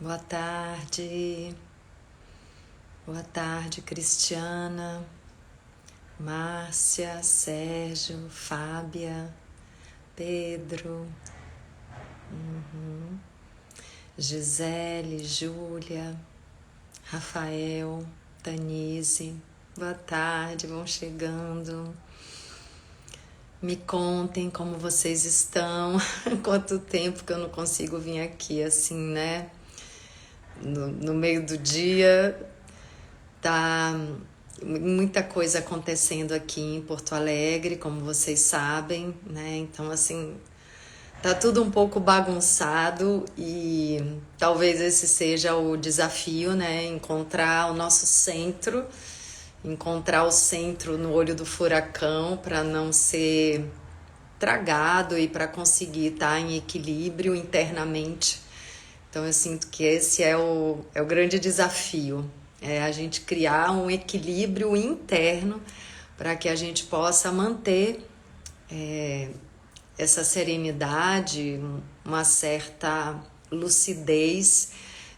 Boa tarde, Cristiana, Márcia, Sérgio, Fábia, Pedro, Gisele, Júlia, Rafael, Tanise. Boa tarde, vão chegando. Me contem como vocês estão. Quanto tempo que eu não consigo vir aqui assim, né? No meio do dia, tá muita coisa acontecendo aqui em Porto Alegre, como vocês sabem, né? Então, assim, tá tudo um pouco bagunçado e talvez esse seja o desafio, né? Encontrar o nosso centro, encontrar o centro no olho do furacão para não ser tragado e para conseguir estar em equilíbrio internamente. Então eu sinto que esse é o grande desafio, é a gente criar um equilíbrio interno para que a gente possa manter essa serenidade, uma certa lucidez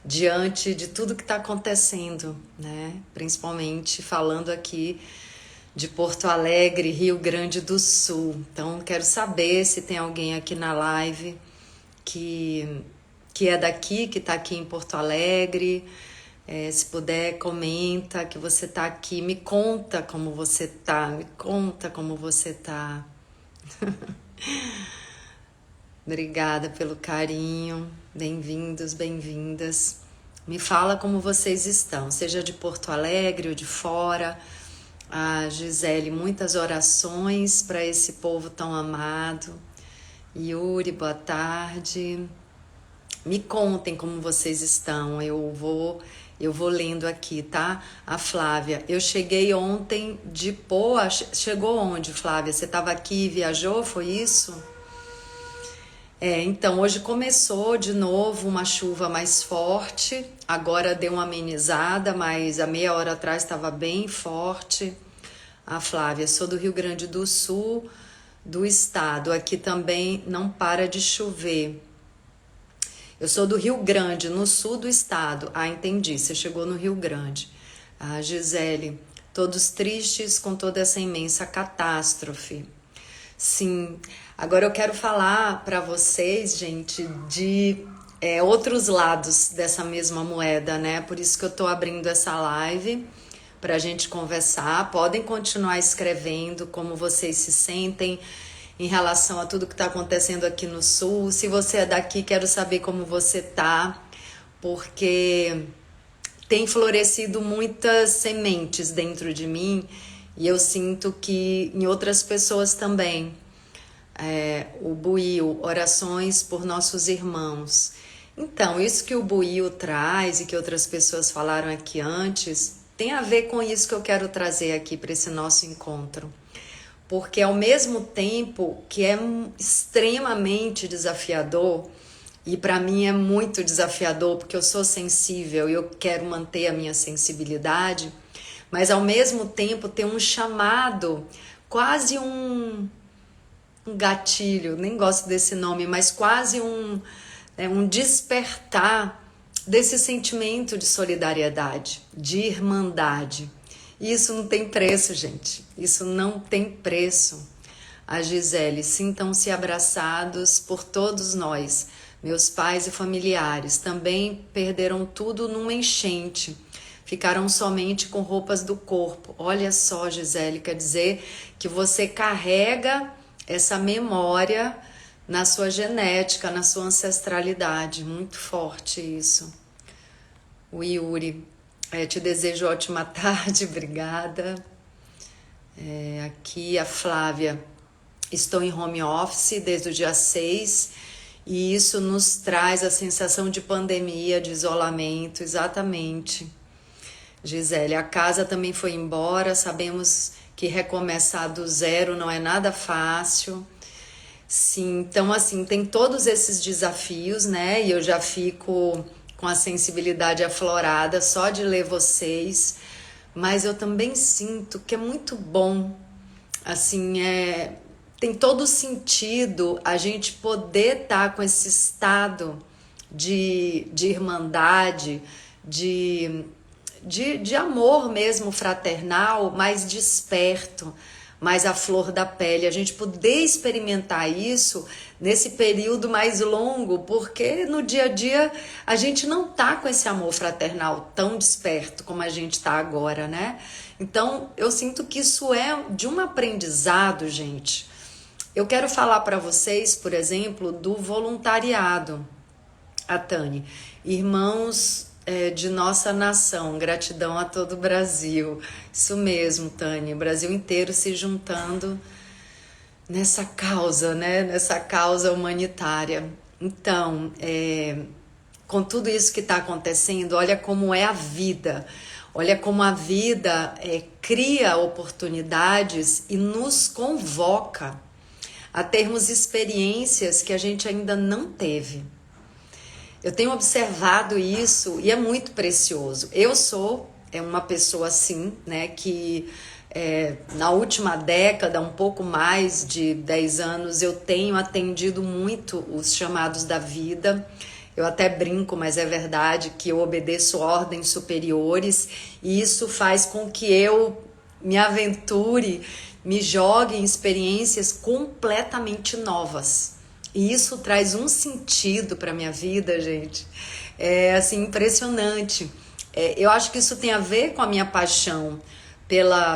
diante de tudo que está acontecendo, né? Principalmente falando aqui de Porto Alegre, Rio Grande do Sul. Então quero saber se tem alguém aqui na live que é daqui, que está aqui em Porto Alegre. Se puder, comenta que você está aqui, me conta como você tá, me conta como você tá. Obrigada pelo carinho, bem-vindos, bem-vindas. Me fala como vocês estão, seja de Porto Alegre ou de fora. A Gisele, muitas orações para esse povo tão amado. Yuri, boa tarde. Me contem como vocês estão, eu vou lendo aqui, tá? A Flávia, eu cheguei ontem de Poa. Chegou onde, Flávia? Você estava aqui e viajou, foi isso? Então, hoje começou de novo uma chuva mais forte, agora deu uma amenizada, mas há meia hora atrás estava bem forte. A Flávia, sou do Rio Grande do Sul, do estado, aqui também não para de chover. Eu sou do Rio Grande, no sul do estado. Ah, entendi, você chegou no Rio Grande. Ah, Gisele, todos tristes com toda essa imensa catástrofe. Sim, agora eu quero falar para vocês, gente, de outros lados dessa mesma moeda, né? Por isso que eu tô abrindo essa live para a gente conversar. Podem continuar escrevendo como vocês se sentem em relação a tudo que está acontecendo aqui no Sul. Se você é daqui, quero saber como você tá, porque tem florescido muitas sementes dentro de mim e eu sinto que em outras pessoas também. O Buiu, orações por nossos irmãos. Então, isso que o Buiu traz e que outras pessoas falaram aqui antes, tem a ver com isso que eu quero trazer aqui para esse nosso encontro. Porque ao mesmo tempo que é extremamente desafiador, e para mim é muito desafiador porque eu sou sensível e eu quero manter a minha sensibilidade, mas ao mesmo tempo tem um chamado, quase um gatilho, nem gosto desse nome, mas quase um despertar desse sentimento de solidariedade, de irmandade. E isso não tem preço, gente. Isso não tem preço. A Gisele, sintam-se abraçados por todos nós. Meus pais e familiares também perderam tudo numa enchente. Ficaram somente com roupas do corpo. Olha só, Gisele, quer dizer que você carrega essa memória na sua genética, na sua ancestralidade. Muito forte isso. O Yuri, te desejo ótima tarde, obrigada. Aqui a Flávia, estou em home office desde o dia 6 e isso nos traz a sensação de pandemia, de isolamento, exatamente. Gisele, a casa também foi embora, sabemos que recomeçar do zero não é nada fácil. Sim, então assim, tem todos esses desafios, né? E eu já fico com a sensibilidade aflorada só de ler vocês, mas eu também sinto que é muito bom, assim, tem todo sentido a gente poder estar com esse estado de irmandade, de amor mesmo fraternal, mais desperto, mais à flor da pele, a gente poder experimentar isso nesse período mais longo, porque no dia a dia a gente não tá com esse amor fraternal tão desperto como a gente tá agora, né? Então eu sinto que isso é de um aprendizado, gente. Eu quero falar para vocês, por exemplo, do voluntariado, a Tani. Irmãos de nossa nação, gratidão a todo o Brasil. Isso mesmo, Tani, o Brasil inteiro se juntando nessa causa, né? Nessa causa humanitária. Então, com tudo isso que está acontecendo, olha como é a vida. Olha como a vida cria oportunidades e nos convoca a termos experiências que a gente ainda não teve. Eu tenho observado isso e é muito precioso. Eu sou uma pessoa assim, né, que na última década, um pouco mais de 10 anos, eu tenho atendido muito os chamados da vida. Eu até brinco, mas é verdade que eu obedeço ordens superiores e isso faz com que eu me aventure, me jogue em experiências completamente novas. E isso traz um sentido para minha vida, gente. É assim, impressionante. Eu acho que isso tem a ver com a minha paixão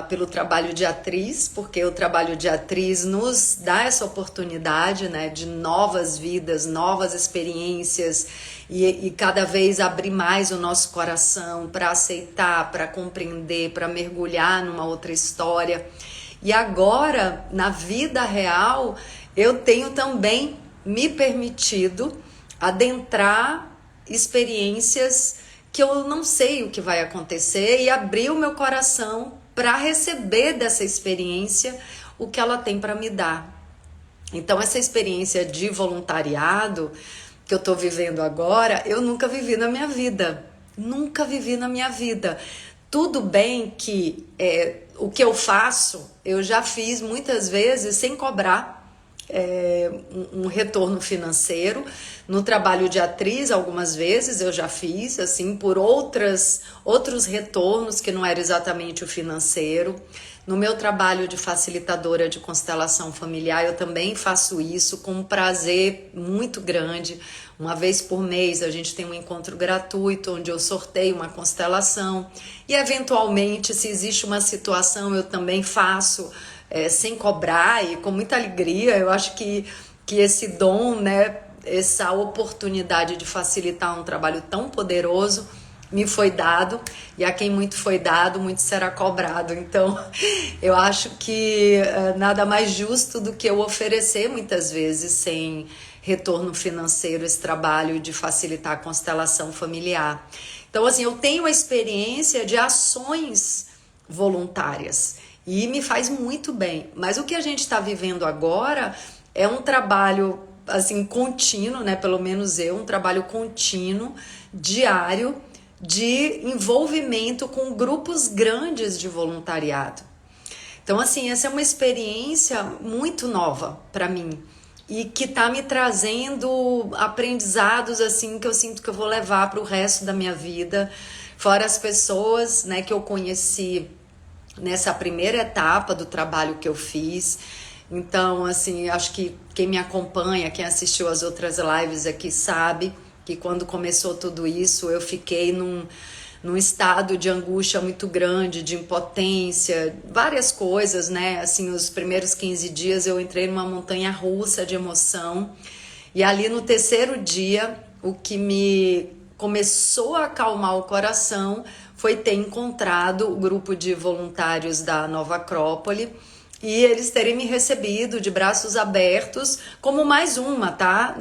pelo trabalho de atriz, porque o trabalho de atriz nos dá essa oportunidade, né, de novas vidas, novas experiências e cada vez abrir mais o nosso coração para aceitar, para compreender, para mergulhar numa outra história. E agora, na vida real, eu tenho também me permitido adentrar experiências que eu não sei o que vai acontecer e abrir o meu coração para receber dessa experiência o que ela tem para me dar. Então, essa experiência de voluntariado que eu estou vivendo agora, eu nunca vivi na minha vida. Nunca vivi na minha vida. Tudo bem que o que eu faço, eu já fiz muitas vezes sem cobrar um retorno financeiro. No trabalho de atriz, algumas vezes eu já fiz, assim, por outros retornos que não era exatamente o financeiro. No meu trabalho de facilitadora de constelação familiar, eu também faço isso com um prazer muito grande. Uma vez por mês a gente tem um encontro gratuito onde eu sorteio uma constelação e eventualmente, se existe uma situação, eu também faço sem cobrar e com muita alegria. Eu acho que esse dom, né, essa oportunidade de facilitar um trabalho tão poderoso me foi dado, e a quem muito foi dado, muito será cobrado. Então, eu acho que nada mais justo do que eu oferecer muitas vezes sem retorno financeiro esse trabalho de facilitar a constelação familiar. Então, assim, eu tenho a experiência de ações voluntárias e me faz muito bem. Mas o que a gente está vivendo agora é um trabalho assim contínuo, né? Pelo menos eu, um trabalho contínuo, diário, de envolvimento com grupos grandes de voluntariado. Então, assim, essa é uma experiência muito nova para mim e que tá me trazendo aprendizados assim que eu sinto que eu vou levar para o resto da minha vida, fora as pessoas, né, que eu conheci nessa primeira etapa do trabalho que eu fiz. Então, assim, acho que quem me acompanha, quem assistiu as outras lives aqui sabe que quando começou tudo isso, eu fiquei num estado de angústia muito grande, de impotência, várias coisas, né? Assim, os primeiros 15 dias eu entrei numa montanha russa de emoção. E ali no terceiro dia, o que me começou a acalmar o coração foi ter encontrado o grupo de voluntários da Nova Acrópole e eles terem me recebido de braços abertos como mais uma, tá?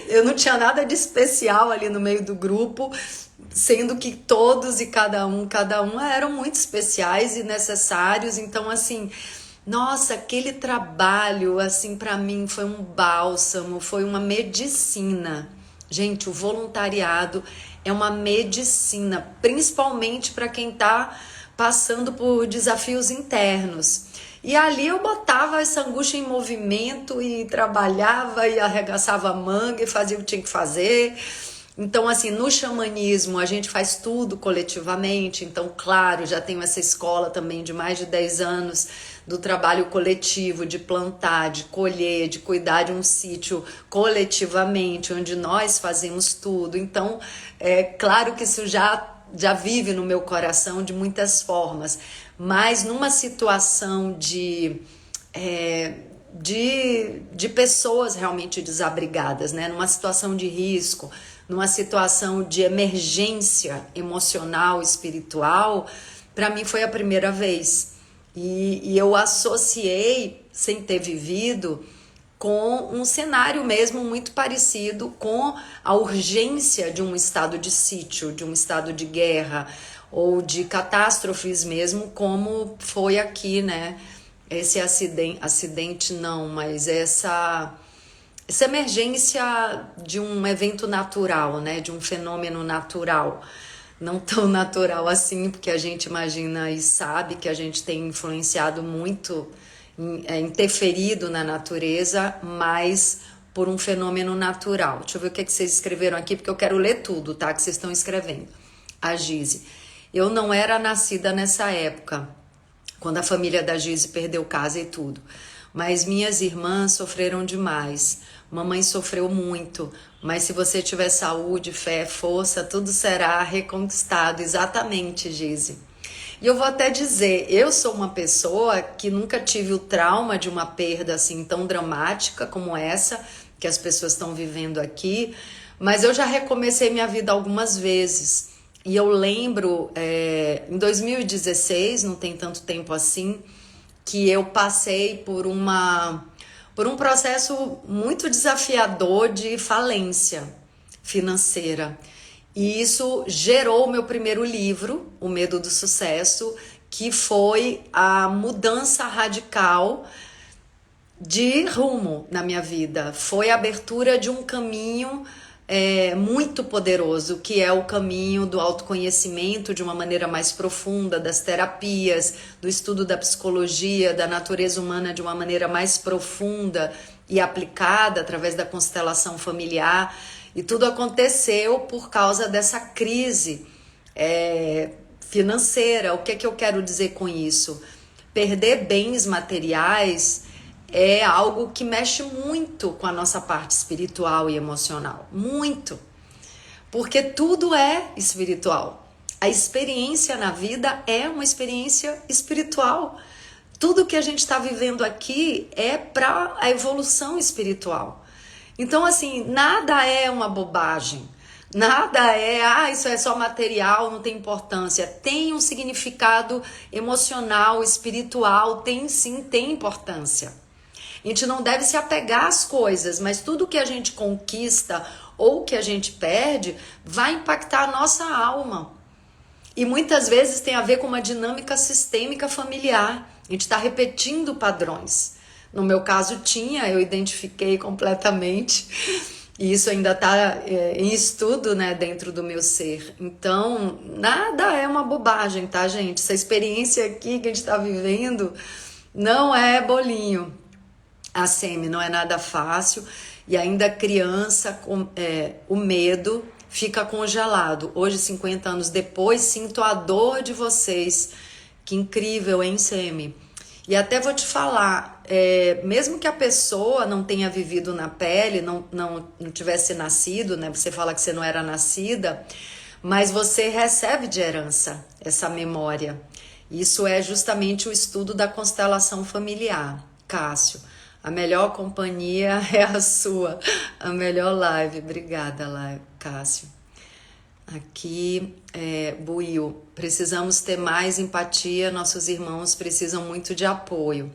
Eu não tinha nada de especial ali no meio do grupo, sendo que todos e cada um eram muito especiais e necessários. Então, assim, nossa, aquele trabalho, assim, para mim foi um bálsamo, foi uma medicina. Gente, o voluntariado é uma medicina, principalmente para quem está passando por desafios internos. E ali eu botava essa angústia em movimento e trabalhava e arregaçava a manga e fazia o que tinha que fazer. Então, assim, no xamanismo a gente faz tudo coletivamente. Então, claro, já tenho essa escola também de mais de 10 anos do trabalho coletivo, de plantar, de colher, de cuidar de um sítio coletivamente, onde nós fazemos tudo. Então, é claro que isso já vive no meu coração de muitas formas, mas numa situação de pessoas realmente desabrigadas, né? Numa situação de risco, numa situação de emergência emocional, espiritual, para mim foi a primeira vez. E eu associei, sem ter vivido, com um cenário mesmo muito parecido com a urgência de um estado de sítio, de um estado de guerra ou de catástrofes mesmo, como foi aqui, né? Esse acidente não, mas essa emergência de um evento natural, né? De um fenômeno natural. Não tão natural assim, porque a gente imagina e sabe que a gente tem influenciado muito, interferido na natureza, mas por um fenômeno natural. Deixa eu ver o que vocês escreveram aqui, porque eu quero ler tudo, tá? Que vocês estão escrevendo. A Gize. Eu não era nascida nessa época, quando a família da Gize perdeu casa e tudo. Mas minhas irmãs sofreram demais. Mamãe sofreu muito. Mas se você tiver saúde, fé, força, tudo será reconquistado. Exatamente, Gize. E eu vou até dizer, eu sou uma pessoa que nunca tive o trauma de uma perda assim tão dramática como essa que as pessoas estão vivendo aqui, mas eu já recomecei minha vida algumas vezes. E eu lembro, em 2016, não tem tanto tempo assim, que eu passei por um processo muito desafiador de falência financeira. E isso gerou o meu primeiro livro, O Medo do Sucesso, que foi a mudança radical de rumo na minha vida. Foi a abertura de um caminho muito poderoso, que é o caminho do autoconhecimento de uma maneira mais profunda, das terapias, do estudo da psicologia, da natureza humana de uma maneira mais profunda e aplicada através da constelação familiar. E tudo aconteceu por causa dessa crise financeira. O que é que eu quero dizer com isso? Perder bens materiais é algo que mexe muito com a nossa parte espiritual e emocional. Muito. Porque tudo é espiritual. A experiência na vida é uma experiência espiritual. Tudo que a gente está vivendo aqui é para a evolução espiritual. Então, assim, nada é uma bobagem. Nada isso é só material, não tem importância. Tem um significado emocional, espiritual, tem sim, tem importância. A gente não deve se apegar às coisas, mas tudo que a gente conquista ou que a gente perde vai impactar a nossa alma. E muitas vezes tem a ver com uma dinâmica sistêmica familiar. A gente está repetindo padrões. No meu caso eu identifiquei completamente. E isso ainda está em estudo, né, dentro do meu ser. Então, nada é uma bobagem, tá, gente? Essa experiência aqui que a gente está vivendo não é bolinho. A SEMI não é nada fácil. E ainda criança, o medo fica congelado. Hoje, 50 anos depois, sinto a dor de vocês. Que incrível, hein, SEMI? E até vou te falar, mesmo que a pessoa não tenha vivido na pele, não tivesse nascido, né? Você fala que você não era nascida, mas você recebe de herança essa memória. Isso é justamente o estudo da constelação familiar. Cássio, a melhor companhia é a sua, a melhor live. Obrigada, Cássio. Aqui, Buiu, precisamos ter mais empatia, nossos irmãos precisam muito de apoio.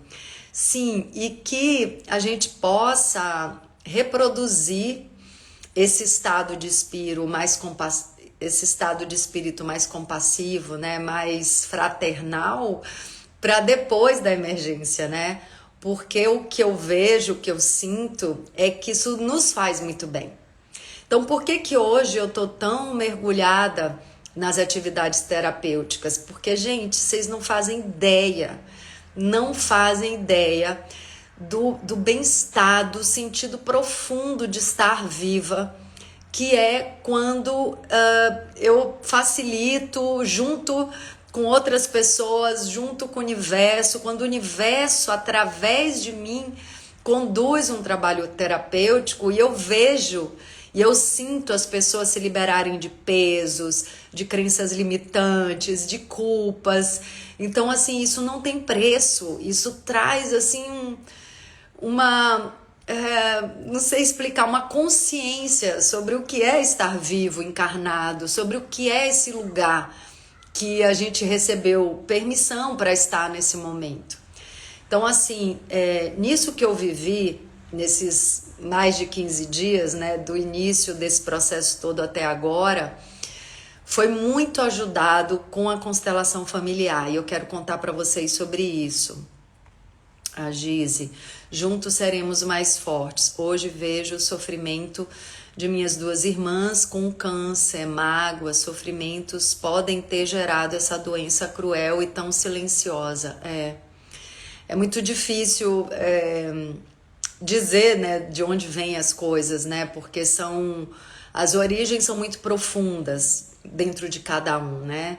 Sim, e que a gente possa reproduzir esse estado de espírito mais compassivo, né, mais fraternal, para depois da emergência, né? Porque o que eu vejo, o que eu sinto é que isso nos faz muito bem. Então, por que hoje eu tô tão mergulhada nas atividades terapêuticas? Porque, gente, vocês não fazem ideia do bem-estar, do sentido profundo de estar viva, que é quando eu facilito junto com outras pessoas, junto com o universo, quando o universo, através de mim, conduz um trabalho terapêutico e eu vejo e eu sinto as pessoas se liberarem de pesos, de crenças limitantes, de culpas. Então, assim, isso não tem preço, isso traz, assim, uma não sei explicar, uma consciência sobre o que é estar vivo, encarnado, sobre o que é esse lugar que a gente recebeu permissão para estar nesse momento. Então, assim, nisso que eu vivi, nesses mais de 15 dias, né, do início desse processo todo até agora, foi muito ajudado com a constelação familiar. E eu quero contar para vocês sobre isso. A Gize, juntos seremos mais fortes. Hoje vejo o sofrimento de minhas duas irmãs com câncer, mágoas, sofrimentos podem ter gerado essa doença cruel e tão silenciosa. É muito difícil dizer, né, de onde vêm as coisas, né? Porque as origens são muito profundas dentro de cada um, né?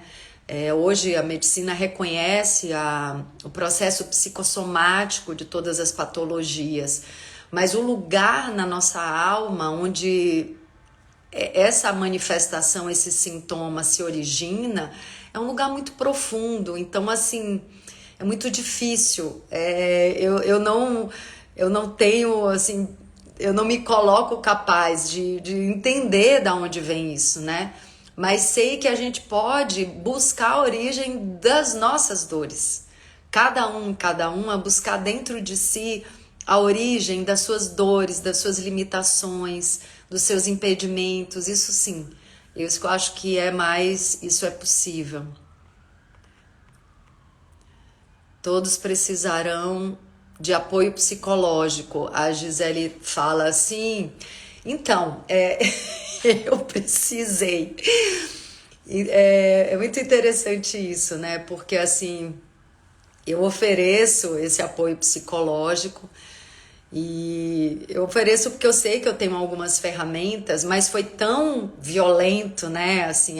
Hoje a medicina reconhece o processo psicossomático de todas as patologias, mas o lugar na nossa alma onde essa manifestação, esse sintoma se origina, é um lugar muito profundo. Então, assim, é muito difícil. Eu não tenho, assim, eu não me coloco capaz de entender de onde vem isso, né? Mas sei que a gente pode buscar a origem das nossas dores. Cada um a buscar dentro de si a origem das suas dores, das suas limitações, dos seus impedimentos. Isso sim, eu acho que isso é possível. Todos precisarão de apoio psicológico. A Gisele fala assim, então, eu precisei. É muito interessante isso, né? Porque assim, eu ofereço esse apoio psicológico e eu ofereço porque eu sei que eu tenho algumas ferramentas, mas foi tão violento, né? Assim,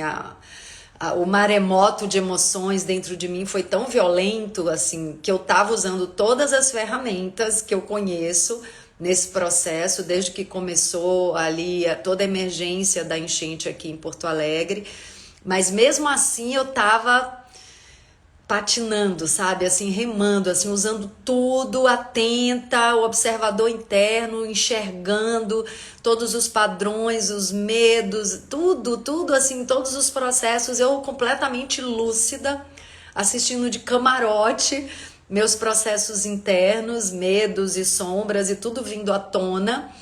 o maremoto de emoções dentro de mim foi tão violento, assim, que eu tava usando todas as ferramentas que eu conheço nesse processo, desde que começou ali toda a emergência da enchente aqui em Porto Alegre, mas mesmo assim eu tava patinando, sabe, assim, remando, assim, usando tudo, atenta, o observador interno, enxergando todos os padrões, os medos, tudo, assim, todos os processos, eu completamente lúcida, assistindo de camarote, meus processos internos, medos e sombras e tudo vindo à tona.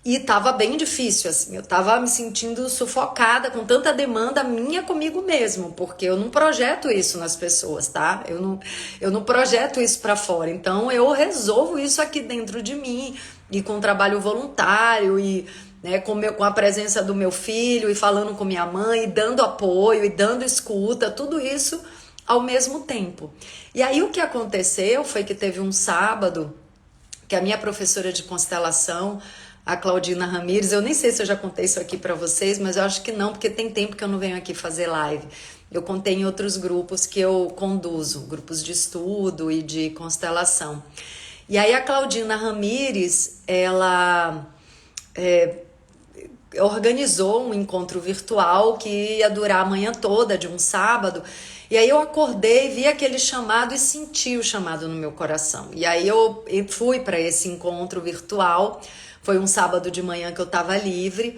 E tava bem difícil, assim, eu tava me sentindo sufocada com tanta demanda minha comigo mesmo, porque eu não projeto isso nas pessoas, tá? Eu não projeto isso pra fora, então eu resolvo isso aqui dentro de mim, e com trabalho voluntário, e né, com a presença do meu filho, e falando com minha mãe, e dando apoio, e dando escuta, tudo isso ao mesmo tempo. E aí o que aconteceu foi que teve um sábado, que a minha professora de constelação, a Claudina Ramires, eu nem sei se eu já contei isso aqui para vocês, mas eu acho que não, porque tem tempo que eu não venho aqui fazer live. Eu contei em outros grupos que eu conduzo, grupos de estudo e de constelação. E aí a Claudina Ramires, ela organizou um encontro virtual que ia durar a manhã toda, de um sábado. E aí eu acordei, vi aquele chamado e senti o chamado no meu coração. E aí eu fui para esse encontro virtual. Foi um sábado de manhã que eu estava livre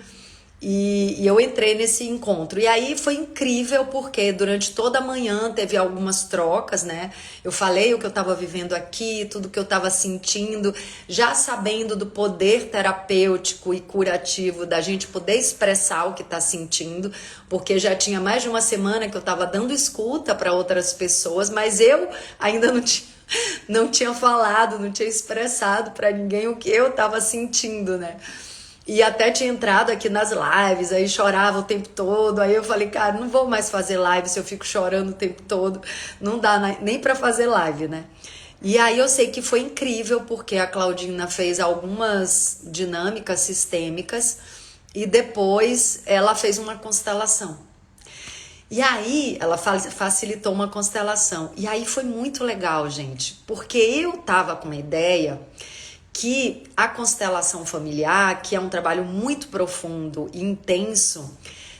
e eu entrei nesse encontro. E aí foi incrível porque durante toda a manhã teve algumas trocas, né? Eu falei o que eu estava vivendo aqui, tudo que eu estava sentindo, já sabendo do poder terapêutico e curativo da gente poder expressar o que está sentindo, porque já tinha mais de uma semana que eu estava dando escuta para outras pessoas, mas eu ainda não tinha falado, não tinha expressado para ninguém o que eu estava sentindo, né? E até tinha entrado aqui nas lives, aí chorava o tempo todo. Aí eu falei, cara, não vou mais fazer live se eu fico chorando o tempo todo. Não dá nem para fazer live, né? E aí eu sei que foi incrível, porque a Claudina fez algumas dinâmicas sistêmicas e depois ela fez uma constelação. E aí ela facilitou uma constelação. E aí foi muito legal, gente, porque eu tava com uma ideia que a constelação familiar, que é um trabalho muito profundo e intenso,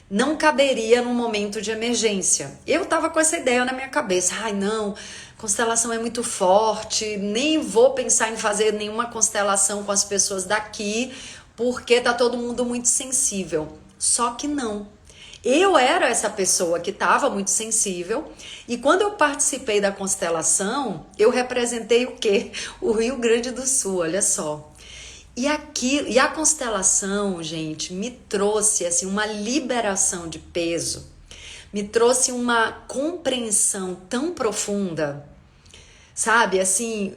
não caberia num momento de emergência. Eu tava com essa ideia na minha cabeça. Ai, não, constelação é muito forte, nem vou pensar em fazer nenhuma constelação com as pessoas daqui, porque tá todo mundo muito sensível. Só que não. Eu era essa pessoa que estava muito sensível, e quando eu participei da constelação, eu representei o quê? O Rio Grande do Sul, olha só. E a constelação, gente, me trouxe assim uma liberação de peso, me trouxe uma compreensão tão profunda, sabe? Assim,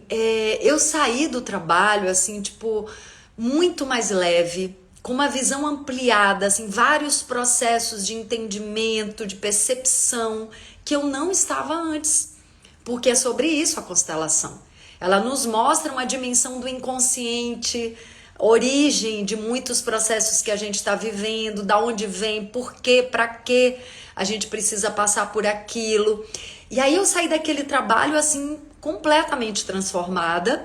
eu saí do trabalho assim, tipo, muito mais leve, com uma visão ampliada, assim, vários processos de entendimento, de percepção que eu não estava antes, porque é sobre isso a constelação. Ela nos mostra uma dimensão do inconsciente, origem de muitos processos que a gente está vivendo, da onde vem, por quê, para quê a gente precisa passar por aquilo. E aí eu saí daquele trabalho assim completamente transformada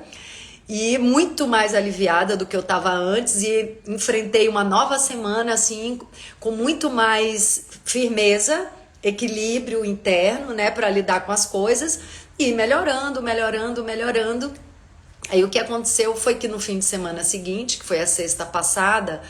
e muito mais aliviada do que eu estava antes, e enfrentei uma nova semana assim com muito mais firmeza, equilíbrio interno, né, para lidar com as coisas e melhorando. Aí o que aconteceu foi que no fim de semana seguinte, que foi a sexta passada,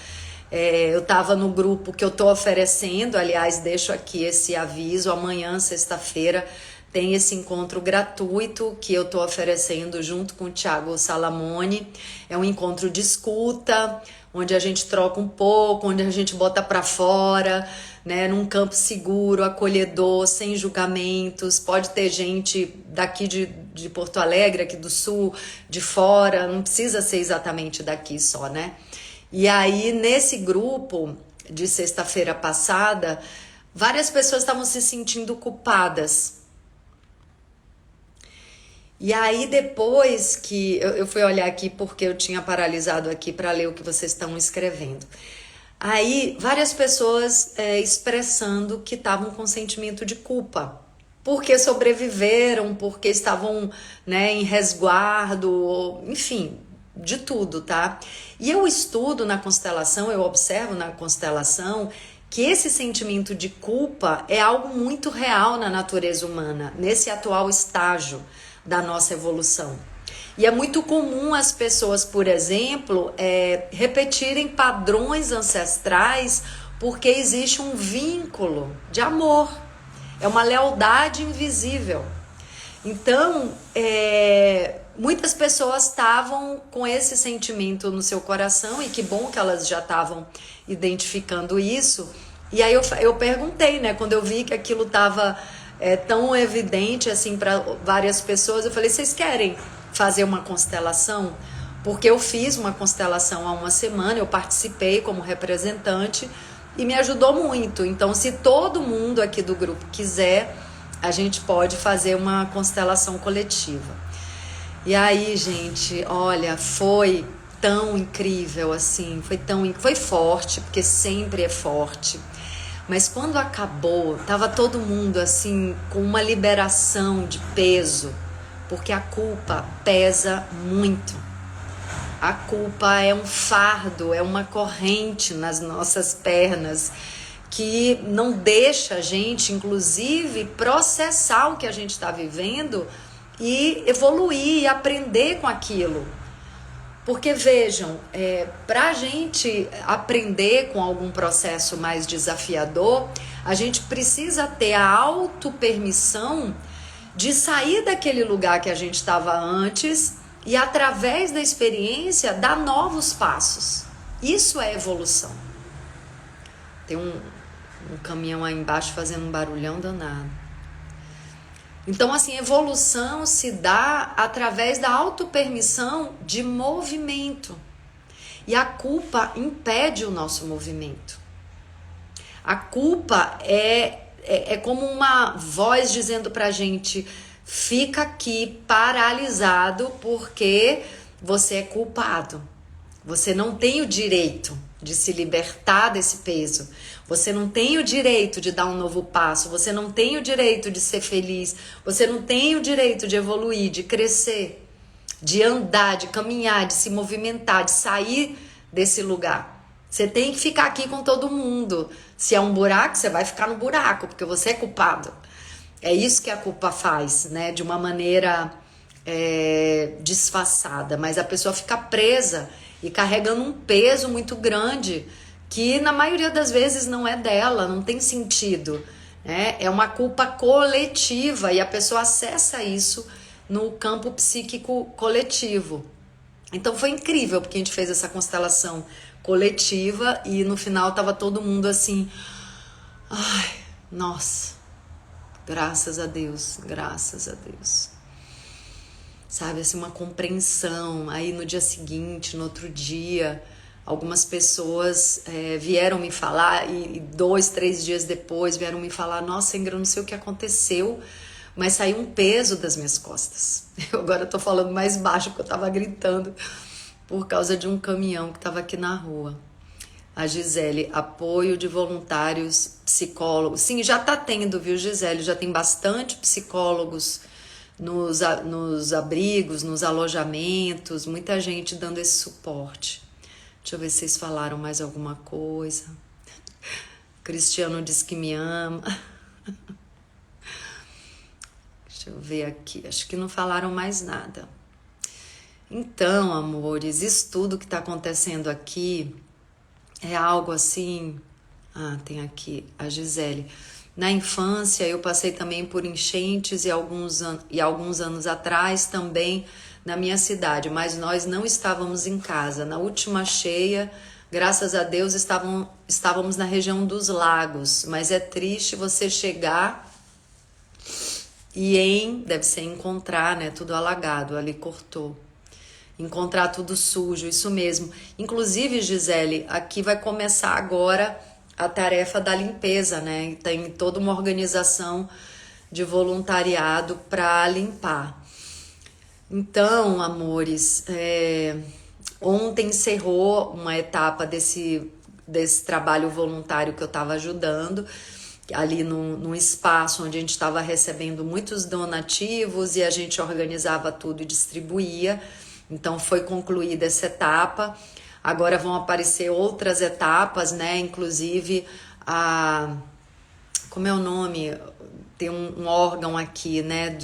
eu estava no grupo que eu estou oferecendo, aliás, deixo aqui esse aviso, amanhã, sexta-feira, tem esse encontro gratuito que eu estou oferecendo junto com o Thiago Salamone. É um encontro de escuta, onde a gente troca um pouco, onde a gente bota para fora, né, num campo seguro, acolhedor, sem julgamentos. Pode ter gente daqui de Porto Alegre, aqui do Sul, de fora, não precisa ser exatamente daqui só, né? E aí, nesse grupo de sexta-feira passada, várias pessoas estavam se sentindo culpadas. E aí depois que eu fui olhar aqui porque eu tinha paralisado aqui para ler o que vocês estão escrevendo. Aí várias pessoas expressando que estavam com sentimento de culpa, porque sobreviveram, porque estavam, né, em resguardo, enfim, de tudo, tá? E eu estudo na constelação, eu observo na constelação que esse sentimento de culpa é algo muito real na natureza humana, nesse atual estágio da nossa evolução. E é muito comum as pessoas, por exemplo, repetirem padrões ancestrais porque existe um vínculo de amor. É uma lealdade invisível. Então, muitas pessoas estavam com esse sentimento no seu coração, e que bom que elas já estavam identificando isso. E aí eu perguntei, né, quando eu vi que aquilo estava tão evidente assim para várias pessoas, eu falei: vocês querem fazer uma constelação? Porque eu fiz uma constelação há uma semana, eu participei como representante e me ajudou muito. Então, se todo mundo aqui do grupo quiser, a gente pode fazer uma constelação coletiva. E aí, gente, olha, foi tão incrível assim, foi forte, porque sempre é forte. Mas quando acabou, tava todo mundo assim com uma liberação de peso, porque a culpa pesa muito. A culpa é um fardo, é uma corrente nas nossas pernas que não deixa a gente, inclusive, processar o que a gente está vivendo e evoluir e aprender com aquilo. Porque vejam, para a gente aprender com algum processo mais desafiador, a gente precisa ter a autopermissão de sair daquele lugar que a gente estava antes e, através da experiência, dar novos passos. Isso é evolução. Tem um caminhão aí embaixo fazendo um barulhão danado. Então, assim, evolução se dá através da autopermissão de movimento. E a culpa impede o nosso movimento. A culpa é como uma voz dizendo pra gente: fica aqui paralisado porque você é culpado. Você não tem o direito de se libertar desse peso. Você não tem o direito de dar um novo passo, você não tem o direito de ser feliz, você não tem o direito de evoluir, de crescer, de andar, de caminhar, de se movimentar, de sair desse lugar. Você tem que ficar aqui com todo mundo. Se é um buraco, você vai ficar no buraco, porque você é culpado. É isso que a culpa faz, né? De uma maneira disfarçada, mas a pessoa fica presa e carregando um peso muito grande que na maioria das vezes não é dela, não tem sentido, né? É uma culpa coletiva e a pessoa acessa isso no campo psíquico coletivo. Então foi incrível porque a gente fez essa constelação coletiva e no final tava todo mundo assim, ai, nossa, graças a Deus, graças a Deus. Sabe, assim, uma compreensão. Aí no dia seguinte, no outro dia, algumas pessoas vieram me falar e 2, 3 dias depois vieram me falar, nossa, Ingrid, eu não sei o que aconteceu, mas saiu um peso das minhas costas. Eu agora tô falando mais baixo porque eu tava gritando por causa de um caminhão que tava aqui na rua. A Gisele, apoio de voluntários psicólogos. Sim, já tá tendo, viu, Gisele? Já tem bastante psicólogos nos abrigos, nos alojamentos, muita gente dando esse suporte. Deixa eu ver se vocês falaram mais alguma coisa. Cristiano diz que me ama. Deixa eu ver aqui, acho que não falaram mais nada. Então, amores, isso tudo que está acontecendo aqui é algo assim... Ah, tem aqui a Gisele. Na infância eu passei também por enchentes e alguns anos atrás também na minha cidade, mas nós não estávamos em casa. Na última cheia, graças a Deus, estávamos na região dos lagos, mas é triste você chegar e deve ser encontrar, né, tudo alagado, ali cortou. Encontrar tudo sujo, isso mesmo. Inclusive, Gisele, aqui vai começar agora a tarefa da limpeza, né? Tem toda uma organização de voluntariado para limpar. Então, amores, ontem encerrou uma etapa desse trabalho voluntário que eu estava ajudando, ali num espaço onde a gente estava recebendo muitos donativos e a gente organizava tudo e distribuía. Então, foi concluída essa etapa. Agora vão aparecer outras etapas, né? Inclusive, como é o nome? Tem um órgão aqui, né?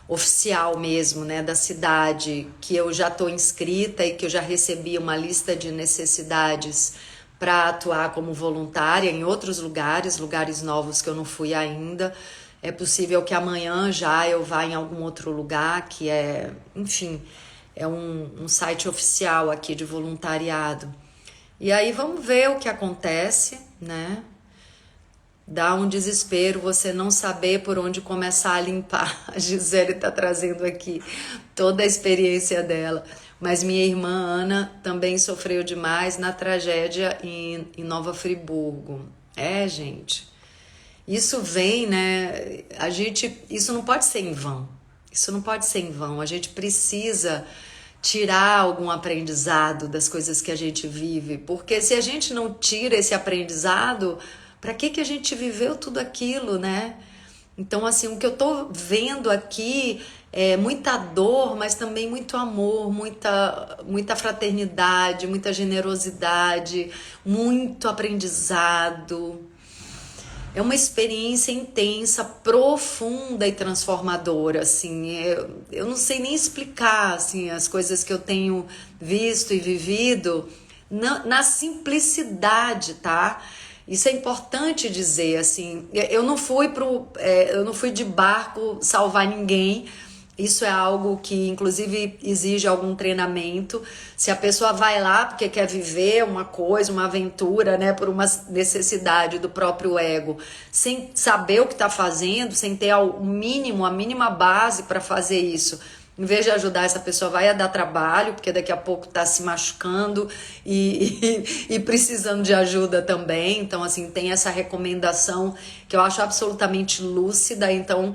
Oficial mesmo, né? Da cidade, que eu já estou inscrita e que eu já recebi uma lista de necessidades para atuar como voluntária em outros lugares novos que eu não fui ainda. É possível que amanhã já eu vá em algum outro lugar que enfim... É um site oficial aqui de voluntariado. E aí vamos ver o que acontece, né? Dá um desespero você não saber por onde começar a limpar. A Gisele tá trazendo aqui toda a experiência dela. Mas minha irmã Ana também sofreu demais na tragédia em Nova Friburgo. Gente. Isso vem, né? Isso não pode ser em vão. Isso não pode ser em vão. A gente precisa tirar algum aprendizado das coisas que a gente vive, porque se a gente não tira esse aprendizado, para que a gente viveu tudo aquilo, né? Então, assim, o que eu tô vendo aqui é muita dor, mas também muito amor, muita fraternidade, muita generosidade, muito aprendizado. É uma experiência intensa, profunda e transformadora, assim. Eu não sei nem explicar, assim, as coisas que eu tenho visto e vivido na simplicidade, tá? Isso é importante dizer, assim. Eu não fui de barco salvar ninguém. Isso é algo que, inclusive, exige algum treinamento. Se a pessoa vai lá porque quer viver uma coisa, uma aventura, né, por uma necessidade do próprio ego, sem saber o que está fazendo, sem ter a mínima base para fazer isso, em vez de ajudar, essa pessoa vai dar trabalho, porque daqui a pouco está se machucando e precisando de ajuda também. Então, assim, tem essa recomendação que eu acho absolutamente lúcida. Então,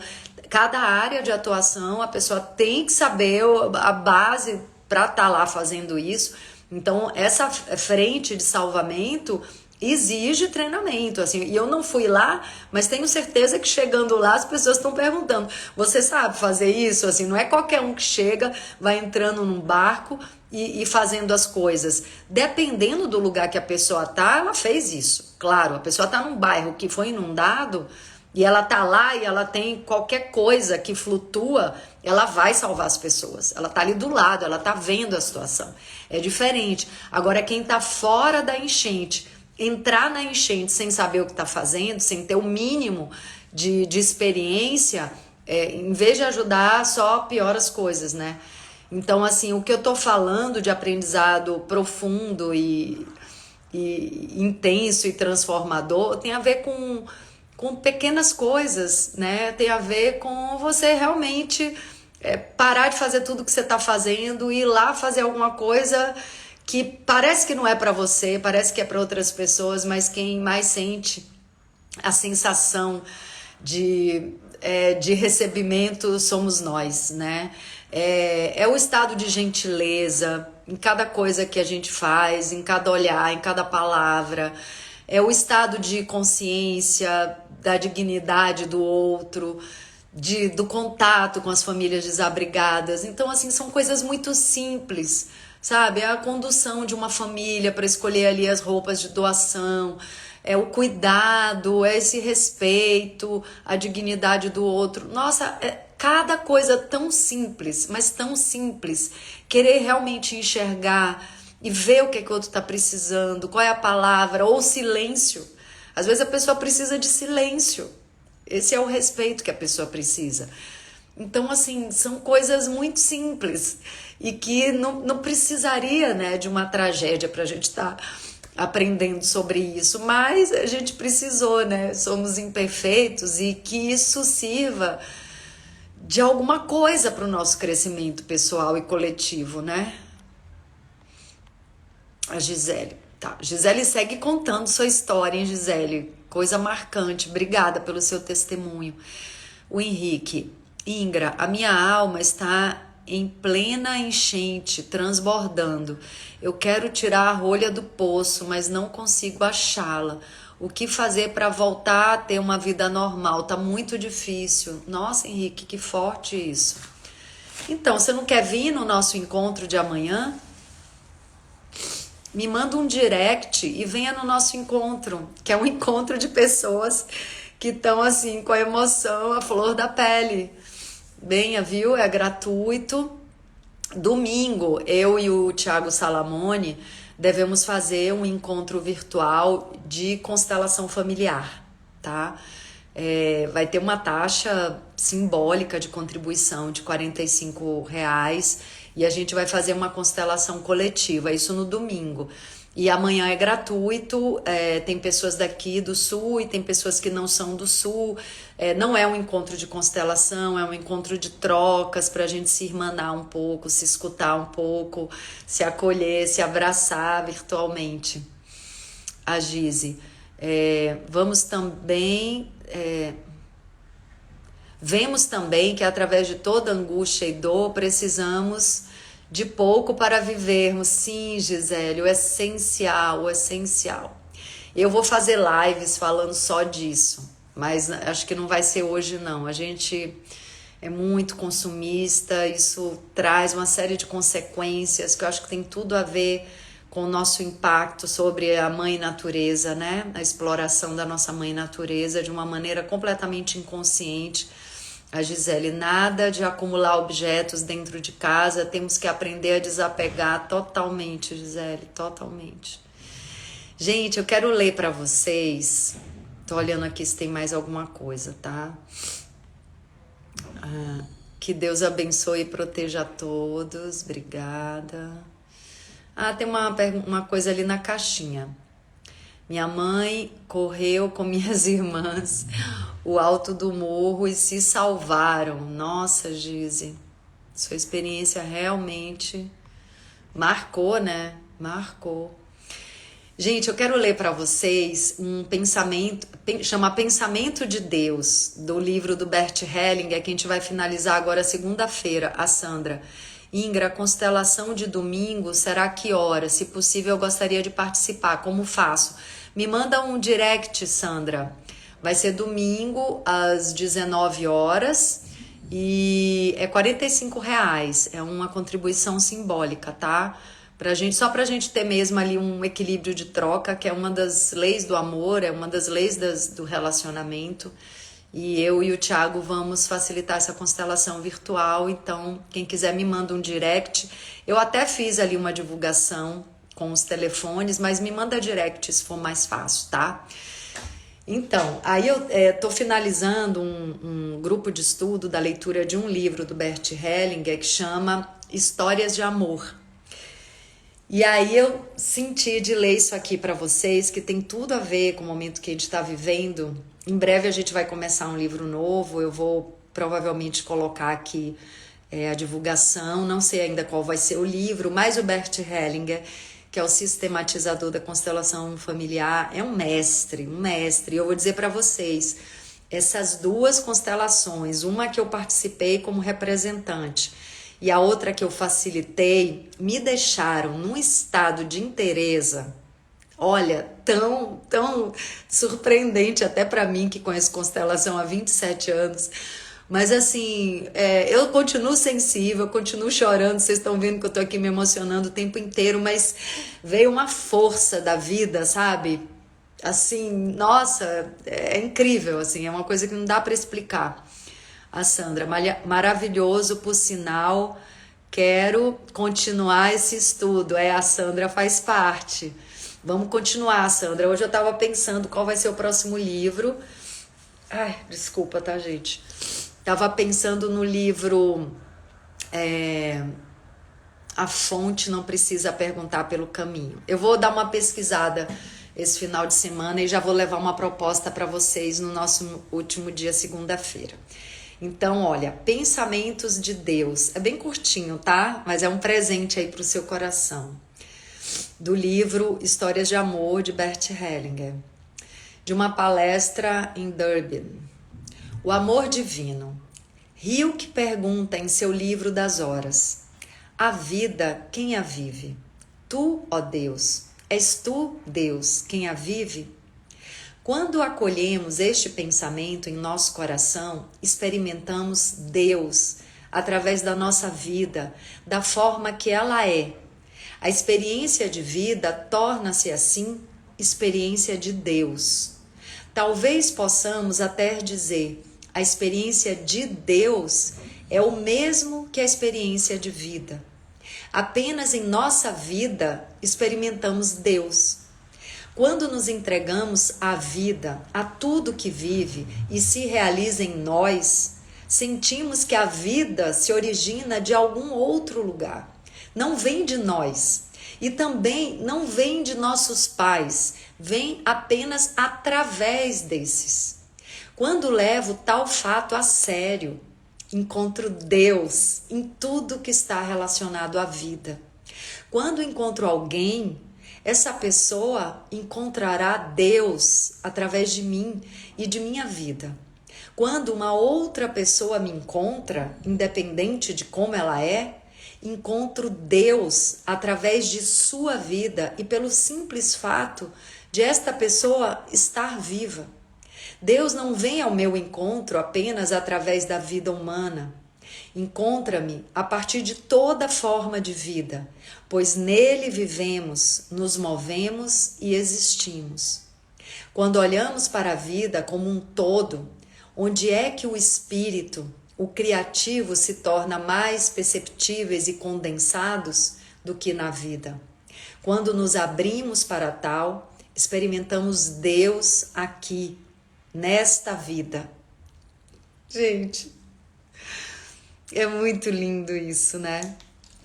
cada área de atuação, a pessoa tem que saber a base para estar lá fazendo isso. Então, essa frente de salvamento exige treinamento, assim, e eu não fui lá, mas tenho certeza que chegando lá as pessoas estão perguntando, você sabe fazer isso? Assim, não é qualquer um que chega, vai entrando num barco e fazendo as coisas. Dependendo do lugar que a pessoa tá, ela fez isso. Claro, a pessoa tá num bairro que foi inundado e ela tá lá e ela tem qualquer coisa que flutua, ela vai salvar as pessoas. Ela tá ali do lado, ela tá vendo a situação. É diferente. Agora, quem tá fora da enchente, entrar na enchente sem saber o que está fazendo, sem ter o mínimo de experiência, em vez de ajudar, só piora as coisas, né? Então, assim, o que eu tô falando de aprendizado profundo e intenso e transformador tem a ver com pequenas coisas, né? Tem a ver com você realmente parar de fazer tudo que você está fazendo e ir lá fazer alguma coisa que parece que não é para você, parece que é para outras pessoas, mas quem mais sente a sensação de recebimento somos nós, né? É o estado de gentileza em cada coisa que a gente faz, em cada olhar, em cada palavra. É o estado de consciência, da dignidade do outro, do contato com as famílias desabrigadas. Então, assim, são coisas muito simples, sabe? É a condução de uma família para escolher ali as roupas de doação, é o cuidado, é esse respeito, a dignidade do outro. Nossa, cada coisa tão simples, mas tão simples. Querer realmente enxergar e ver o que o outro está precisando, qual é a palavra, ou silêncio. Às vezes a pessoa precisa de silêncio. Esse é o respeito que a pessoa precisa. Então, assim, são coisas muito simples e que não precisaria, né, de uma tragédia para a gente estar aprendendo sobre isso, mas a gente precisou, né? Somos imperfeitos e que isso sirva de alguma coisa para o nosso crescimento pessoal e coletivo, né? A Gisele. Tá, Gisele segue contando sua história, hein, Gisele? Coisa marcante. Obrigada pelo seu testemunho. O Henrique. Ingra, a minha alma está em plena enchente, transbordando. Eu quero tirar a rolha do poço, mas não consigo achá-la. O que fazer para voltar a ter uma vida normal? Tá muito difícil. Nossa, Henrique, que forte isso. Então, você não quer vir no nosso encontro de amanhã? Me manda um direct e venha no nosso encontro, que é um encontro de pessoas que estão assim com a emoção à flor da pele. Venha, viu? É gratuito. Domingo, eu e o Thiago Salamone devemos fazer um encontro virtual de constelação familiar, tá? Vai ter uma taxa simbólica de contribuição de R$ 45 e a gente vai fazer uma constelação coletiva, isso no domingo. E amanhã é gratuito, tem pessoas daqui do Sul e tem pessoas que não são do Sul. Não é um encontro de constelação, é um encontro de trocas para a gente se irmanar um pouco, se escutar um pouco, se acolher, se abraçar virtualmente. A Gize. Vemos também que através de toda angústia e dor precisamos de pouco para vivermos. Sim, Gisele, o essencial, o essencial. Eu vou fazer lives falando só disso, mas acho que não vai ser hoje não. A gente é muito consumista, isso traz uma série de consequências que eu acho que tem tudo a ver com o nosso impacto sobre a mãe natureza, né? A exploração da nossa mãe natureza de uma maneira completamente inconsciente. A Gisele, nada de acumular objetos dentro de casa, temos que aprender a desapegar totalmente, Gisele, totalmente. Gente, eu quero ler para vocês, tô olhando aqui se tem mais alguma coisa, tá? Que Deus abençoe e proteja a todos, obrigada. Tem uma coisa ali na caixinha. Minha mãe correu com minhas irmãs o alto do morro e se salvaram. Nossa, Gize, sua experiência realmente marcou, né? Marcou. Gente, eu quero ler para vocês um pensamento, chama Pensamento de Deus, do livro do Bert Hellinger, que a gente vai finalizar agora segunda-feira, a Sandra. Ingra, a constelação de domingo será que hora? Se possível, eu gostaria de participar. Como faço? Me manda um direct, Sandra. Vai ser domingo às 19 horas e é R$ 45. É uma contribuição simbólica, tá? Só pra gente ter mesmo ali um equilíbrio de troca, que é uma das leis do amor, é uma das leis do relacionamento. E eu e o Thiago vamos facilitar essa constelação virtual. Então, quem quiser me manda um direct. Eu até fiz ali uma divulgação com os telefones, mas me manda direct se for mais fácil, tá? Então, aí eu tô finalizando um grupo de estudo da leitura de um livro do Bert Hellinger que chama Histórias de Amor. E aí eu senti de ler isso aqui para vocês, que tem tudo a ver com o momento que a gente está vivendo. Em breve a gente vai começar um livro novo, eu vou provavelmente colocar aqui a divulgação, não sei ainda qual vai ser o livro, mas o Bert Hellinger, que é o sistematizador da constelação familiar, é um mestre. E eu vou dizer para vocês, essas duas constelações, uma que eu participei como representante e a outra que eu facilitei, me deixaram num estado de inteireza, olha, tão surpreendente até para mim que conheço constelação há 27 anos. Mas assim, eu continuo sensível, eu continuo chorando, vocês estão vendo que eu tô aqui me emocionando o tempo inteiro, mas veio uma força da vida, sabe? Assim, nossa, é incrível, assim, é uma coisa que não dá para explicar. A Sandra, maravilhoso, por sinal, quero continuar esse estudo. A Sandra faz parte. Vamos continuar, Sandra. Hoje eu tava pensando qual vai ser o próximo livro. Ai, desculpa, tá, gente? Tava pensando no livro A Fonte Não Precisa Perguntar pelo Caminho. Eu vou dar uma pesquisada esse final de semana e já vou levar uma proposta para vocês no nosso último dia, segunda-feira. Então, olha, Pensamentos de Deus. É bem curtinho, tá? Mas é um presente aí pro seu coração. Do livro Histórias de Amor, de Bert Hellinger. De uma palestra em Durban. O amor divino. Hilke pergunta em seu livro das horas: a vida, quem a vive? Tu, ó Deus, és tu, Deus, quem a vive? Quando acolhemos este pensamento em nosso coração, experimentamos Deus através da nossa vida, da forma que ela é. A experiência de vida torna-se assim experiência de Deus. Talvez possamos até dizer: a experiência de Deus é o mesmo que a experiência de vida. Apenas em nossa vida experimentamos Deus. Quando nos entregamos à vida, a tudo que vive e se realiza em nós, sentimos que a vida se origina de algum outro lugar. Não vem de nós e também não vem de nossos pais, vem apenas através desses. Quando levo tal fato a sério, encontro Deus em tudo que está relacionado à vida. Quando encontro alguém, essa pessoa encontrará Deus através de mim e de minha vida. Quando uma outra pessoa me encontra, independente de como ela é, encontro Deus através de sua vida e pelo simples fato de esta pessoa estar viva. Deus não vem ao meu encontro apenas através da vida humana. Encontra-me a partir de toda forma de vida, pois nele vivemos, nos movemos e existimos. Quando olhamos para a vida como um todo, onde é que o espírito, o criativo, se torna mais perceptíveis e condensados do que na vida? Quando nos abrimos para tal, experimentamos Deus aqui, nesta vida. Gente, é muito lindo isso, né?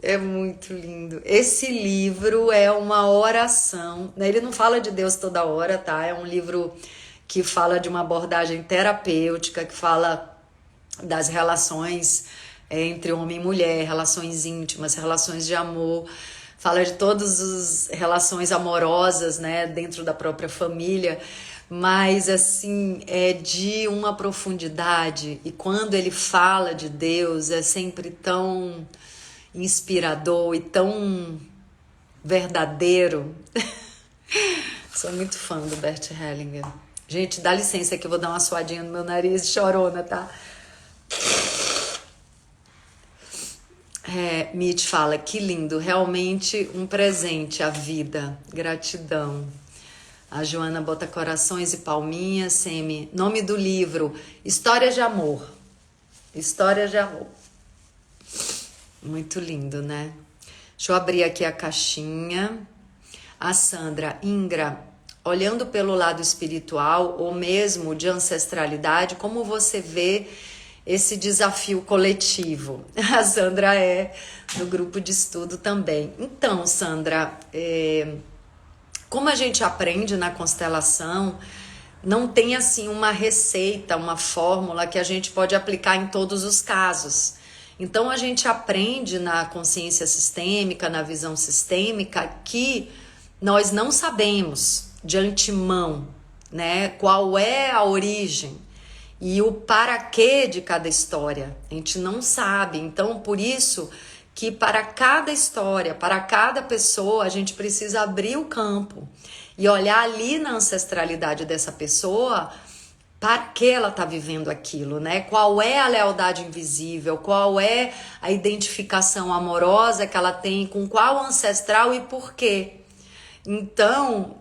É muito lindo. Esse livro é uma oração, né? Ele não fala de Deus toda hora, tá? É um livro que fala de uma abordagem terapêutica, que fala das relações entre homem e mulher, relações íntimas, relações de amor, fala de todas as relações amorosas, né, dentro da própria família, mas assim, é de uma profundidade, e quando ele fala de Deus é sempre tão inspirador e tão verdadeiro. Sou muito fã do Bert Hellinger. Gente, dá licença que eu vou dar uma suadinha no meu nariz, chorona, tá? Mitch fala, que lindo, realmente um presente a vida, gratidão. A Joana bota corações e palminhas, Semi. Nome do livro, Histórias de Amor. Histórias de Amor. Muito lindo, né? Deixa eu abrir aqui a caixinha. A Sandra, Ingra, olhando pelo lado espiritual ou mesmo de ancestralidade, como você vê esse desafio coletivo? A Sandra é do grupo de estudo também. Então, Sandra, como a gente aprende na constelação, não tem assim uma receita, uma fórmula que a gente pode aplicar em todos os casos. Então a gente aprende na consciência sistêmica, na visão sistêmica, que nós não sabemos de antemão, né, qual é a origem e o para quê de cada história. A gente não sabe. Então, por isso que para cada história, para cada pessoa, a gente precisa abrir o campo e olhar ali na ancestralidade dessa pessoa para que ela está vivendo aquilo, né? Qual é a lealdade invisível, qual é a identificação amorosa que ela tem com qual ancestral e por quê. Então,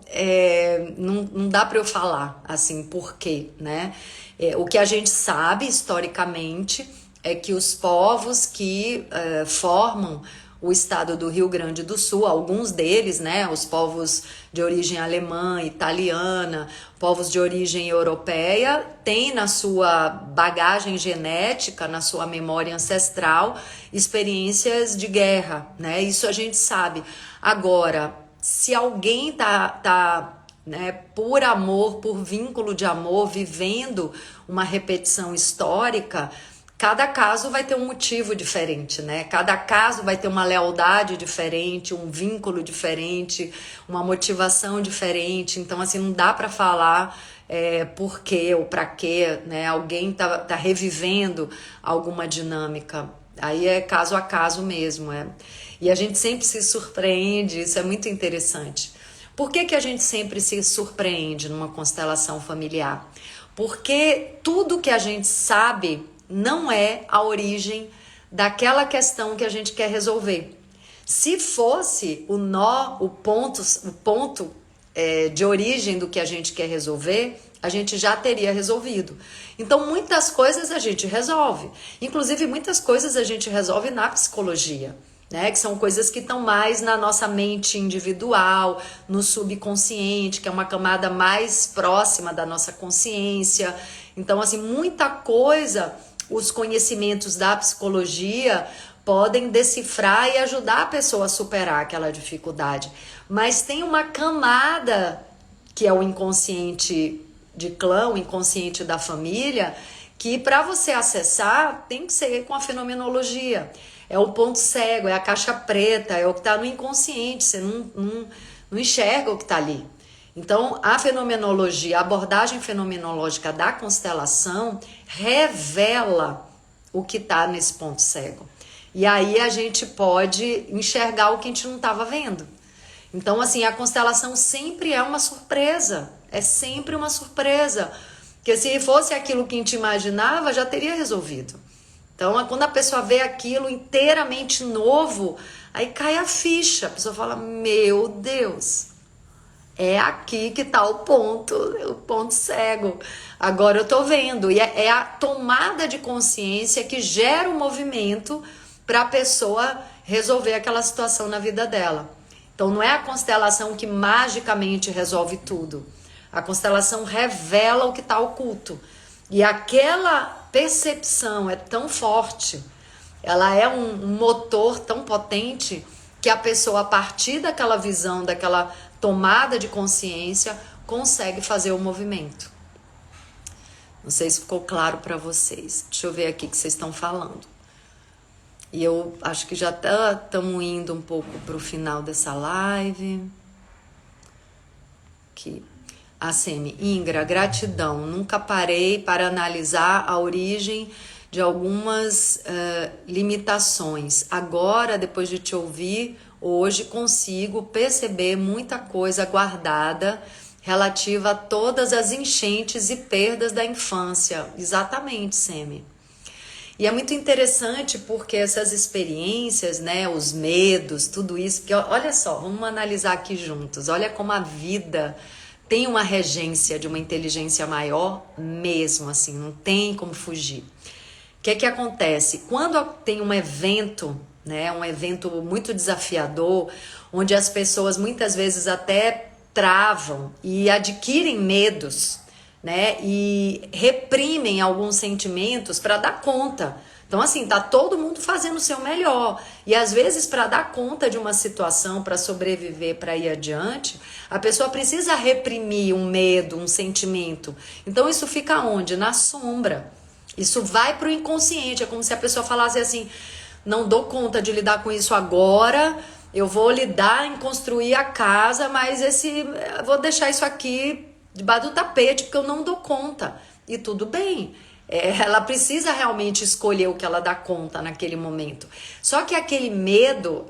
não dá para eu falar assim por quê, né? O que a gente sabe historicamente é que os povos que formam o estado do Rio Grande do Sul, alguns deles, né, os povos de origem alemã, italiana, povos de origem europeia, têm na sua bagagem genética, na sua memória ancestral, experiências de guerra, né? Isso a gente sabe. Agora, se alguém tá né, por amor, por vínculo de amor, vivendo uma repetição histórica, cada caso vai ter um motivo diferente, né? Cada caso vai ter uma lealdade diferente, um vínculo diferente, uma motivação diferente. Então, assim, não dá para falar por quê ou para quê, né? Alguém tá revivendo alguma dinâmica. Aí é caso a caso mesmo, E a gente sempre se surpreende, isso é muito interessante. Por que a gente sempre se surpreende numa constelação familiar? Porque tudo que a gente sabe não é a origem daquela questão que a gente quer resolver. Se fosse o nó, o ponto de origem do que a gente quer resolver, a gente já teria resolvido. Então, muitas coisas a gente resolve. Inclusive, muitas coisas a gente resolve na psicologia, né? Que são coisas que estão mais na nossa mente individual, no subconsciente, que é uma camada mais próxima da nossa consciência. Então, assim, muita coisa, os conhecimentos da psicologia podem decifrar e ajudar a pessoa a superar aquela dificuldade. Mas tem uma camada que é o inconsciente de clã, o inconsciente da família, que para você acessar tem que ser com a fenomenologia. É o ponto cego, é a caixa preta, é o que está no inconsciente, você não enxerga o que está ali. Então, a fenomenologia, a abordagem fenomenológica da constelação revela o que está nesse ponto cego. E aí a gente pode enxergar o que a gente não estava vendo. Então, assim, a constelação sempre é uma surpresa. É sempre uma surpresa. Porque se fosse aquilo que a gente imaginava, já teria resolvido. Então, quando a pessoa vê aquilo inteiramente novo, aí cai a ficha. A pessoa fala, meu Deus, é aqui que está o ponto cego. Agora eu tô vendo. E é a tomada de consciência que gera o movimento para a pessoa resolver aquela situação na vida dela. Então não é a constelação que magicamente resolve tudo. A constelação revela o que está oculto. E aquela percepção é tão forte, ela é um motor tão potente que a pessoa, a partir daquela visão, daquela tomada de consciência, consegue fazer o movimento. Não sei se ficou claro para vocês. Deixa eu ver aqui o que vocês estão falando. E eu acho que já estamos indo um pouco para o final dessa live. Aqui. A Semi, Ingra, gratidão. Nunca parei para analisar a origem de algumas limitações. Agora, depois de te ouvir, hoje consigo perceber muita coisa guardada relativa a todas as enchentes e perdas da infância. Exatamente, Semi. E é muito interessante porque essas experiências, né, os medos, tudo isso, porque olha só, vamos analisar aqui juntos. Olha como a vida tem uma regência de uma inteligência maior mesmo, assim, não tem como fugir. O que é que acontece? Quando tem um evento, né, um evento muito desafiador, onde as pessoas muitas vezes até travam e adquirem medos, né, e reprimem alguns sentimentos para dar conta. Então, assim, tá todo mundo fazendo o seu melhor. E às vezes, para dar conta de uma situação, para sobreviver, para ir adiante, a pessoa precisa reprimir um medo, um sentimento. Então, isso fica onde? Na sombra. Isso vai pro inconsciente. É como se a pessoa falasse assim: não dou conta de lidar com isso agora, eu vou lidar em construir a casa, mas vou deixar isso aqui debaixo do tapete porque eu não dou conta. E tudo bem. Ela precisa realmente escolher o que ela dá conta naquele momento. Só que aquele medo,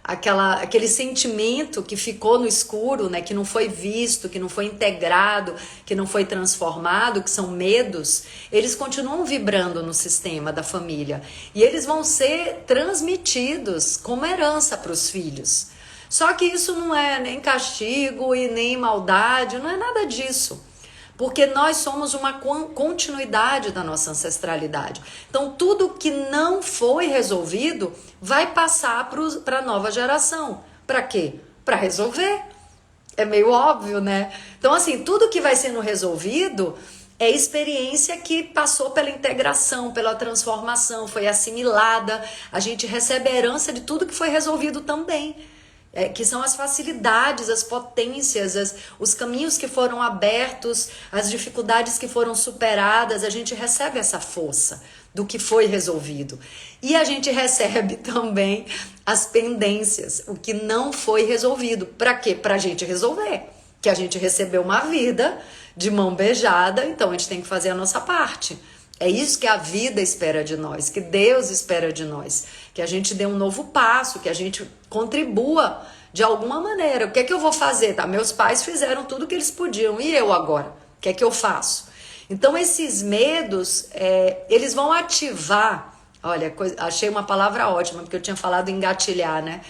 aquele sentimento que ficou no escuro, né, que não foi visto, que não foi integrado, que não foi transformado, que são medos, eles continuam vibrando no sistema da família. E eles vão ser transmitidos como herança para os filhos. Só que isso não é nem castigo e nem maldade, não é nada disso. Porque nós somos uma continuidade da nossa ancestralidade. Então, tudo que não foi resolvido vai passar para a nova geração. Para quê? Para resolver. É meio óbvio, né? Então, assim, tudo que vai sendo resolvido é experiência que passou pela integração, pela transformação, foi assimilada. A gente recebe a herança de tudo que foi resolvido também. Que são as facilidades, as potências, os caminhos que foram abertos, as dificuldades que foram superadas. A gente recebe essa força do que foi resolvido. E a gente recebe também as pendências, o que não foi resolvido. Para quê? Para a gente resolver. Que a gente recebeu uma vida de mão beijada, então a gente tem que fazer a nossa parte. É isso que a vida espera de nós, que Deus espera de nós, que a gente dê um novo passo, que a gente contribua de alguma maneira. O que é que eu vou fazer? Tá? Meus pais fizeram tudo o que eles podiam, e eu agora? O que é que eu faço? Então esses medos, eles vão ativar, olha, achei uma palavra ótima, porque eu tinha falado engatilhar, né?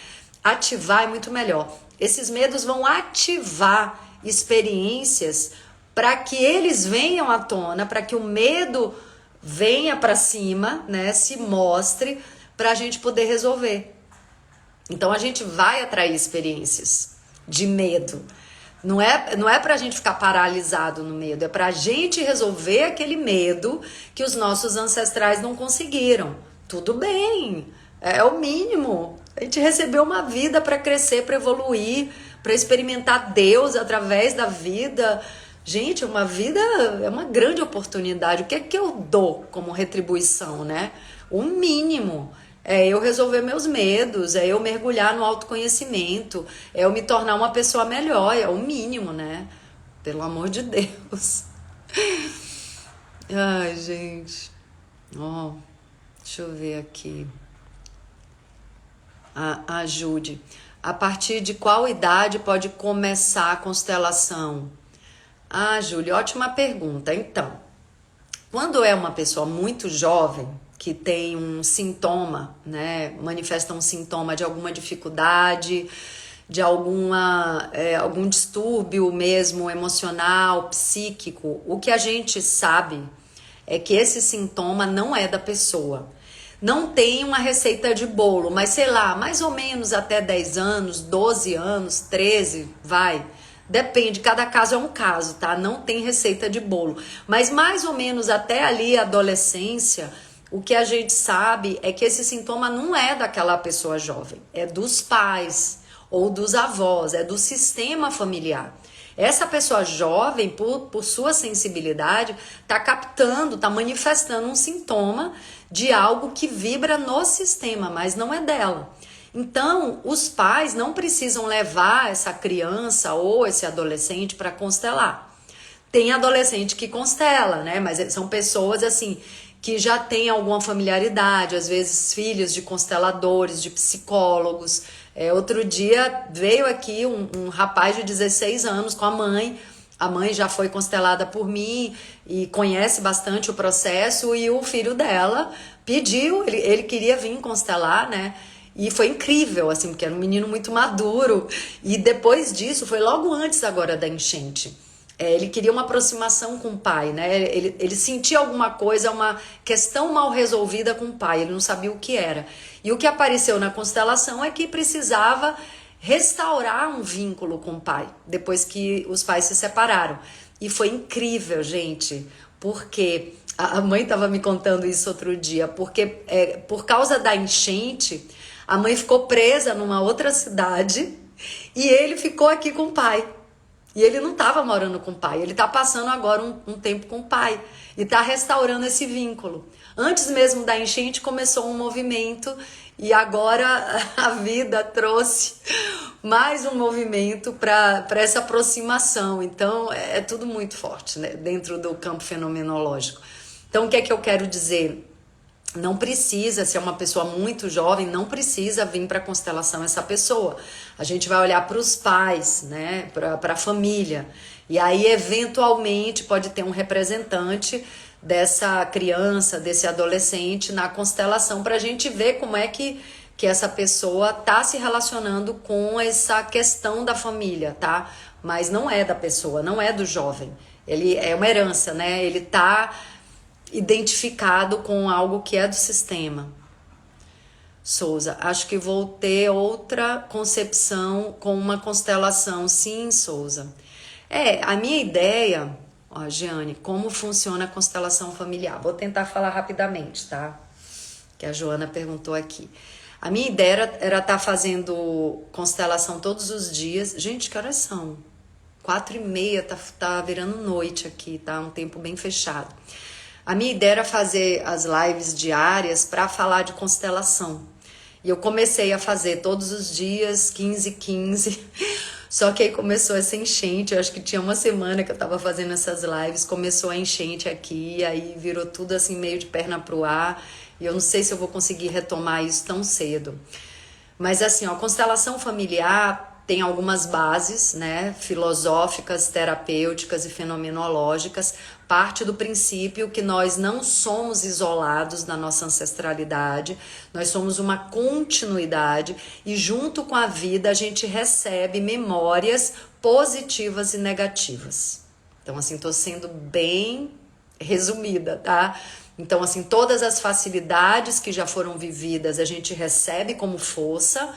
Ativar é muito melhor. Esses medos vão ativar experiências para que eles venham à tona, para que o medo venha para cima, né, se mostre, para a gente poder resolver. Então a gente vai atrair experiências de medo. Não é para a gente ficar paralisado no medo, é para a gente resolver aquele medo que os nossos ancestrais não conseguiram. Tudo bem, é o mínimo. A gente recebeu uma vida para crescer, para evoluir, para experimentar Deus através da vida. Gente, uma vida é uma grande oportunidade. O que é que eu dou como retribuição, né? O mínimo é eu resolver meus medos, é eu mergulhar no autoconhecimento, é eu me tornar uma pessoa melhor, é o mínimo, né? Pelo amor de Deus. Ai, gente. Ó, deixa eu ver aqui. Ajude. A partir de qual idade pode começar a constelação? Júlia, ótima pergunta. Então, quando é uma pessoa muito jovem, que tem um sintoma, né, manifesta um sintoma de alguma dificuldade, de algum distúrbio mesmo emocional, psíquico, o que a gente sabe é que esse sintoma não é da pessoa. Não tem uma receita de bolo, mas sei lá, mais ou menos até 10 anos, 12 anos, 13, vai. Depende, cada caso é um caso, tá? Não tem receita de bolo. Mas mais ou menos até ali a adolescência, o que a gente sabe é que esse sintoma não é daquela pessoa jovem, é dos pais ou dos avós, é do sistema familiar. Essa pessoa jovem, por sua sensibilidade, está captando, está manifestando um sintoma de algo que vibra no sistema, mas não é dela. Então, os pais não precisam levar essa criança ou esse adolescente para constelar. Tem adolescente que constela, né? Mas são pessoas assim que já têm alguma familiaridade, às vezes filhos de consteladores, de psicólogos. Outro dia veio aqui um rapaz de 16 anos com a mãe. A mãe já foi constelada por mim e conhece bastante o processo, e o filho dela pediu, ele queria vir constelar, né? E foi incrível, assim, porque era um menino muito maduro. E depois disso, foi logo antes agora da enchente. Ele queria uma aproximação com o pai, né? Ele sentia alguma coisa, uma questão mal resolvida com o pai, ele não sabia o que era. E o que apareceu na constelação é que precisava restaurar um vínculo com o pai, depois que os pais se separaram. E foi incrível, gente, porque a mãe estava me contando isso outro dia, porque por causa da enchente, a mãe ficou presa numa outra cidade e ele ficou aqui com o pai. E ele não estava morando com o pai, ele está passando agora um tempo com o pai e está restaurando esse vínculo. Antes mesmo da enchente começou um movimento e agora a vida trouxe mais um movimento para essa aproximação. Então é tudo muito forte, né, dentro do campo fenomenológico. Então o que é que eu quero dizer? Não precisa, se é uma pessoa muito jovem, não precisa vir para a constelação essa pessoa. A gente vai olhar para os pais, né, para a família. E aí, eventualmente, pode ter um representante dessa criança, desse adolescente na constelação, para a gente ver como é que essa pessoa tá se relacionando com essa questão da família, tá? Mas não é da pessoa, não é do jovem. Ele é uma herança, né? Ele tá identificado com algo que é do sistema. Souza, acho que vou ter outra concepção com uma constelação. Sim, Souza. A minha ideia, ó, Jeane, como funciona a constelação familiar? Vou tentar falar rapidamente, tá? Que a Joana perguntou aqui. A minha ideia era estar fazendo constelação todos os dias. Gente, que horas são? 4h30, tá virando noite aqui, tá? Um tempo bem fechado. A minha ideia era fazer as lives diárias para falar de constelação. E eu comecei a fazer todos os dias, 15h15. Só que aí começou essa enchente. Eu acho que tinha uma semana que eu tava fazendo essas lives. Começou a enchente aqui, aí virou tudo assim meio de perna pro ar. E eu não sei se eu vou conseguir retomar isso tão cedo. Mas assim, ó, a constelação familiar tem algumas bases, né, filosóficas, terapêuticas e fenomenológicas. Parte do princípio que nós não somos isolados da nossa ancestralidade, nós somos uma continuidade e junto com a vida a gente recebe memórias positivas e negativas. Então assim, tô sendo bem resumida, tá? Então assim, todas as facilidades que já foram vividas a gente recebe como força,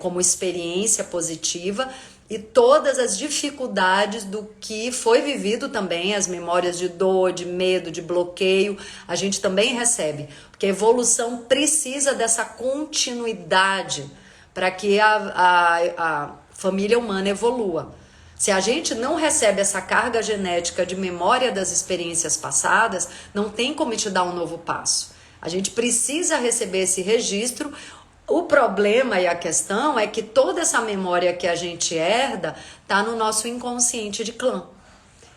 como experiência positiva, e todas as dificuldades do que foi vivido também, as memórias de dor, de medo, de bloqueio, a gente também recebe, porque a evolução precisa dessa continuidade para que a família humana evolua. Se a gente não recebe essa carga genética de memória das experiências passadas, não tem como te dar um novo passo. A gente precisa receber esse registro. O problema e a questão é que toda essa memória que a gente herda tá no nosso inconsciente de clã.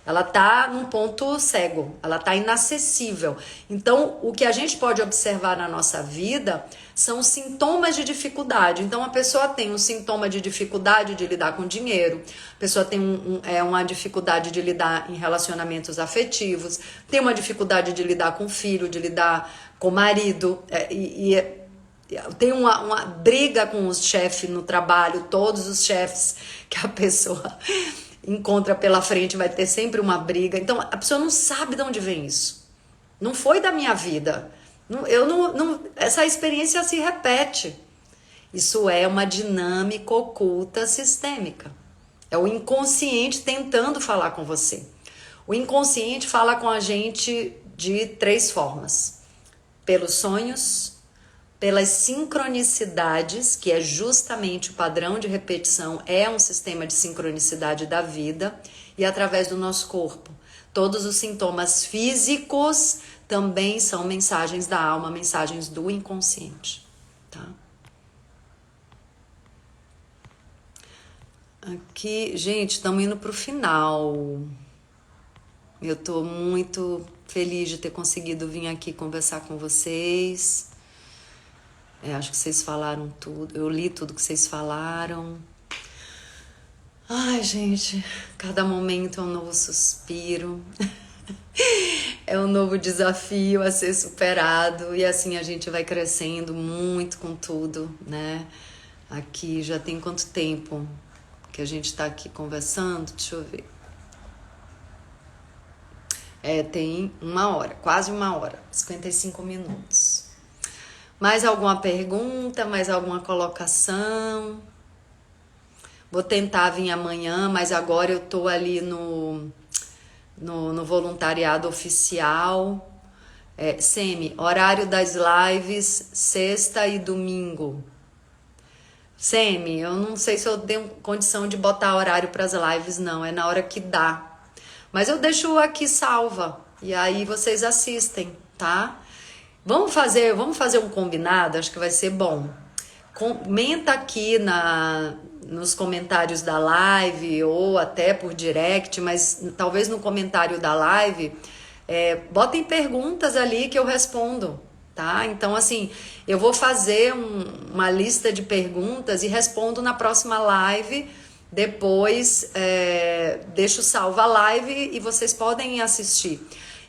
Ela tá num ponto cego, ela tá inacessível. Então, o que a gente pode observar na nossa vida são sintomas de dificuldade. Então, a pessoa tem um sintoma de dificuldade de lidar com dinheiro, a pessoa tem uma dificuldade de lidar em relacionamentos afetivos, tem uma dificuldade de lidar com o filho, de lidar com o marido, tem uma briga com os chefes no trabalho, todos os chefes que a pessoa encontra pela frente vai ter sempre uma briga. Então a pessoa não sabe de onde vem isso. Não foi da minha vida. Essa experiência se repete. Isso é uma dinâmica oculta sistêmica. É o inconsciente tentando falar com você. O inconsciente fala com a gente de 3 formas: pelos sonhos, pelas sincronicidades, que é justamente o padrão de repetição, é um sistema de sincronicidade da vida, e através do nosso corpo. Todos os sintomas físicos também são mensagens da alma, mensagens do inconsciente, tá? Aqui, gente, estamos indo pro final. Eu tô muito Feliz de ter conseguido vir aqui conversar com vocês. Acho que vocês falaram tudo. Eu li tudo que vocês falaram. Ai, gente, cada momento é um novo suspiro. É um novo desafio a ser superado. E assim a gente vai crescendo muito com tudo, né? Aqui já tem quanto tempo que a gente tá aqui conversando? Deixa eu ver. Tem 1 hora, quase 1 hora, 55 minutos. Mais alguma pergunta? Mais alguma colocação? Vou tentar vir amanhã, mas agora eu tô ali no voluntariado oficial. Semi, horário das lives, sexta e domingo. Semi, eu não sei se eu tenho condição de botar horário para as lives, não. É na hora que dá. Mas eu deixo aqui salva. E aí vocês assistem, tá? Vamos fazer um combinado, acho que vai ser bom. Comenta aqui nos comentários da live ou até por direct, mas talvez no comentário da live, botem perguntas ali que eu respondo, tá? Então, assim, eu vou fazer uma lista de perguntas e respondo na próxima live. Depois, deixo salva a live e vocês podem assistir.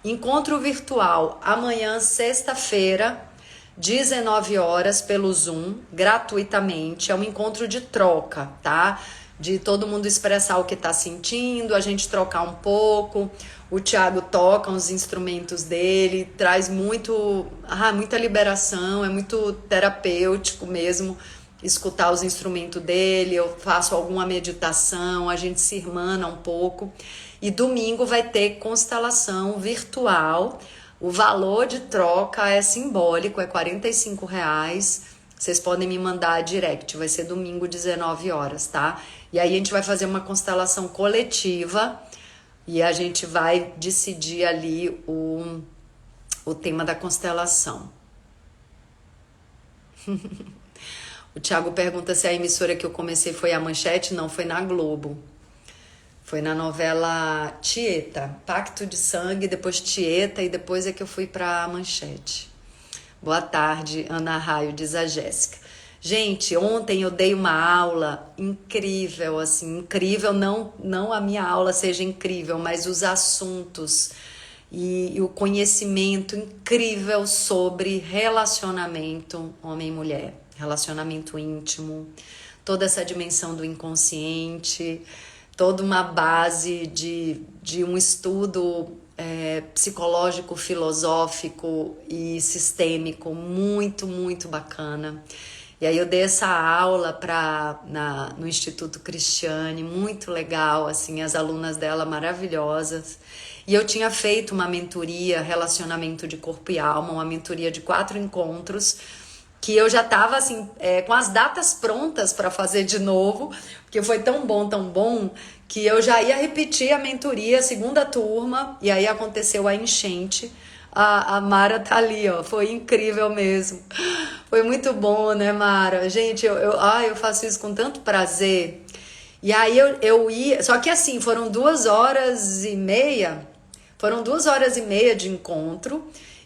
Encontro virtual, amanhã, sexta-feira, 19 horas, pelo Zoom, gratuitamente. É um encontro de troca, tá? De todo mundo expressar o que tá sentindo, a gente trocar um pouco. O Thiago toca uns instrumentos dele, traz muita liberação, é muito terapêutico mesmo escutar os instrumentos dele. Eu faço alguma meditação, a gente se irmana um pouco. E domingo vai ter constelação virtual. O valor de troca é simbólico, é R$45. Vocês podem me mandar direct, vai ser domingo, 19 horas, tá? E aí a gente vai fazer uma constelação coletiva e a gente vai decidir ali o tema da constelação. O Thiago pergunta se a emissora que eu comecei foi a Manchete. Não, foi na Globo. Foi na novela Tieta, Pacto de Sangue, depois Tieta e depois é que eu fui pra Manchete. Boa tarde, Ana Raio, diz a Jéssica. Gente, ontem eu dei uma aula incrível, assim, incrível, não a minha aula seja incrível, mas os assuntos e o conhecimento incrível sobre relacionamento homem e mulher, relacionamento íntimo, toda essa dimensão do inconsciente, toda uma base de um estudo psicológico, filosófico e sistêmico muito, muito bacana. E aí eu dei essa aula no Instituto Cristiane, muito legal, assim, as alunas dela maravilhosas. E eu tinha feito uma mentoria, relacionamento de corpo e alma, uma mentoria de 4 encontros, que eu já estava assim, com as datas prontas para fazer de novo, porque foi tão bom, que eu já ia repetir a mentoria, a segunda turma, e aí aconteceu a enchente. A Mara tá ali, ó, foi incrível mesmo. Foi muito bom, né, Mara? Gente, eu faço isso com tanto prazer. E aí eu ia, só que assim, foram 2 horas e meia de encontro.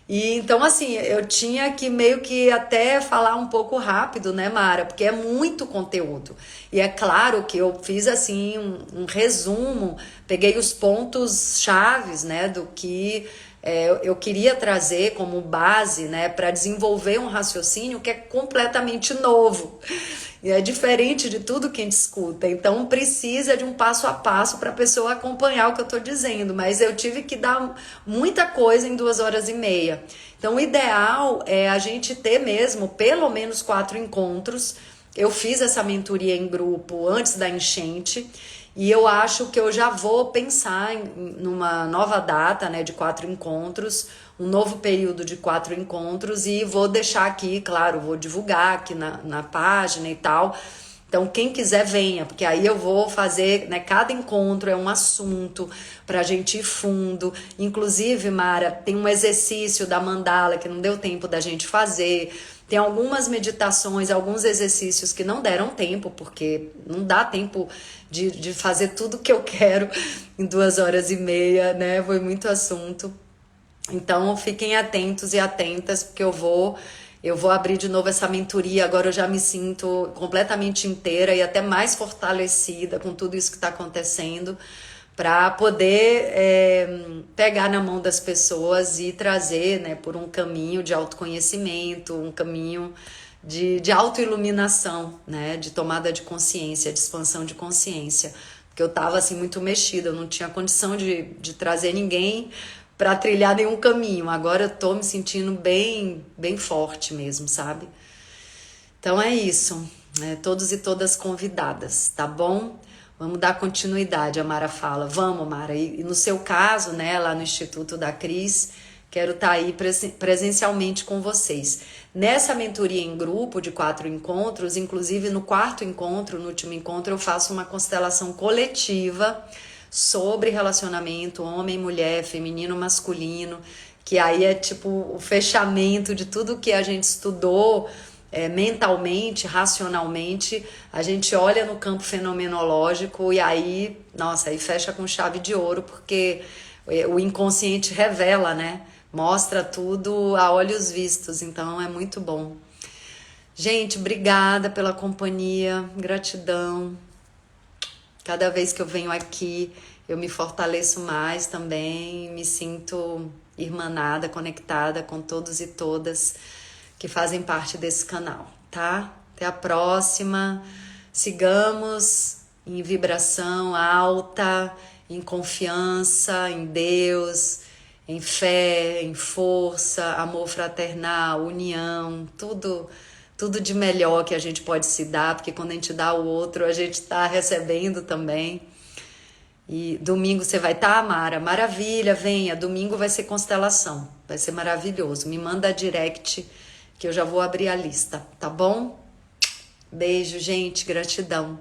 E então, assim, eu tinha que meio que até falar um pouco rápido, né, Mara? Porque é muito conteúdo. E é claro que eu fiz, assim, um resumo, peguei os pontos chaves, né, do que eu queria trazer como base, né, para desenvolver um raciocínio que é completamente novo. E é diferente de tudo que a gente escuta. Então precisa de um passo a passo para a pessoa acompanhar o que eu estou dizendo. Mas eu tive que dar muita coisa em 2 horas e meia. Então o ideal é a gente ter mesmo pelo menos 4 encontros. Eu fiz essa mentoria em grupo antes da enchente. E eu acho que eu já vou pensar numa nova data, né, de 4 encontros, um novo período de 4 encontros, e vou deixar aqui, claro, vou divulgar aqui na página e tal. Então, quem quiser venha, porque aí eu vou fazer, né, cada encontro é um assunto pra gente ir fundo. Inclusive, Mara, tem um exercício da mandala que não deu tempo da gente fazer. Tem algumas meditações, alguns exercícios que não deram tempo, porque não dá tempo de fazer tudo que eu quero em 2 horas e meia, né? Foi muito assunto. Então fiquem atentos e atentas, porque eu vou abrir de novo essa mentoria. Agora eu já me sinto completamente inteira e até mais fortalecida com tudo isso que está acontecendo, para poder pegar na mão das pessoas e trazer, né, por um caminho de autoconhecimento, um caminho de autoiluminação, né, de tomada de consciência, de expansão de consciência. Porque eu tava assim muito mexida, eu não tinha condição de trazer ninguém para trilhar nenhum caminho. Agora eu tô me sentindo bem forte mesmo, sabe? Então é isso, né? Todos e todas convidadas, tá bom? Vamos dar continuidade, a Mara fala. Vamos, Mara. E no seu caso, né, lá no Instituto da Cris, quero estar aí presencialmente com vocês. Nessa mentoria em grupo de 4 encontros, inclusive no 4º encontro, no último encontro, eu faço uma constelação coletiva sobre relacionamento homem, mulher, feminino, masculino, que aí é tipo o fechamento de tudo que a gente estudou mentalmente, racionalmente. A gente olha no campo fenomenológico e aí, nossa, aí fecha com chave de ouro, porque o inconsciente revela, né? Mostra tudo a olhos vistos, então é muito bom. Gente, obrigada pela companhia, gratidão. Cada vez que eu venho aqui, eu me fortaleço mais também, me sinto irmanada, conectada com todos e todas que fazem parte desse canal, tá? Até a próxima. Sigamos em vibração alta, em confiança em Deus, em fé, em força, amor fraternal, união, tudo de melhor que a gente pode se dar, porque quando a gente dá ao outro, a gente está recebendo também. E domingo você vai estar, Mara? Maravilha, venha. Domingo vai ser constelação, vai ser maravilhoso. Me manda direct que eu já vou abrir a lista, tá bom? Beijo, gente, gratidão.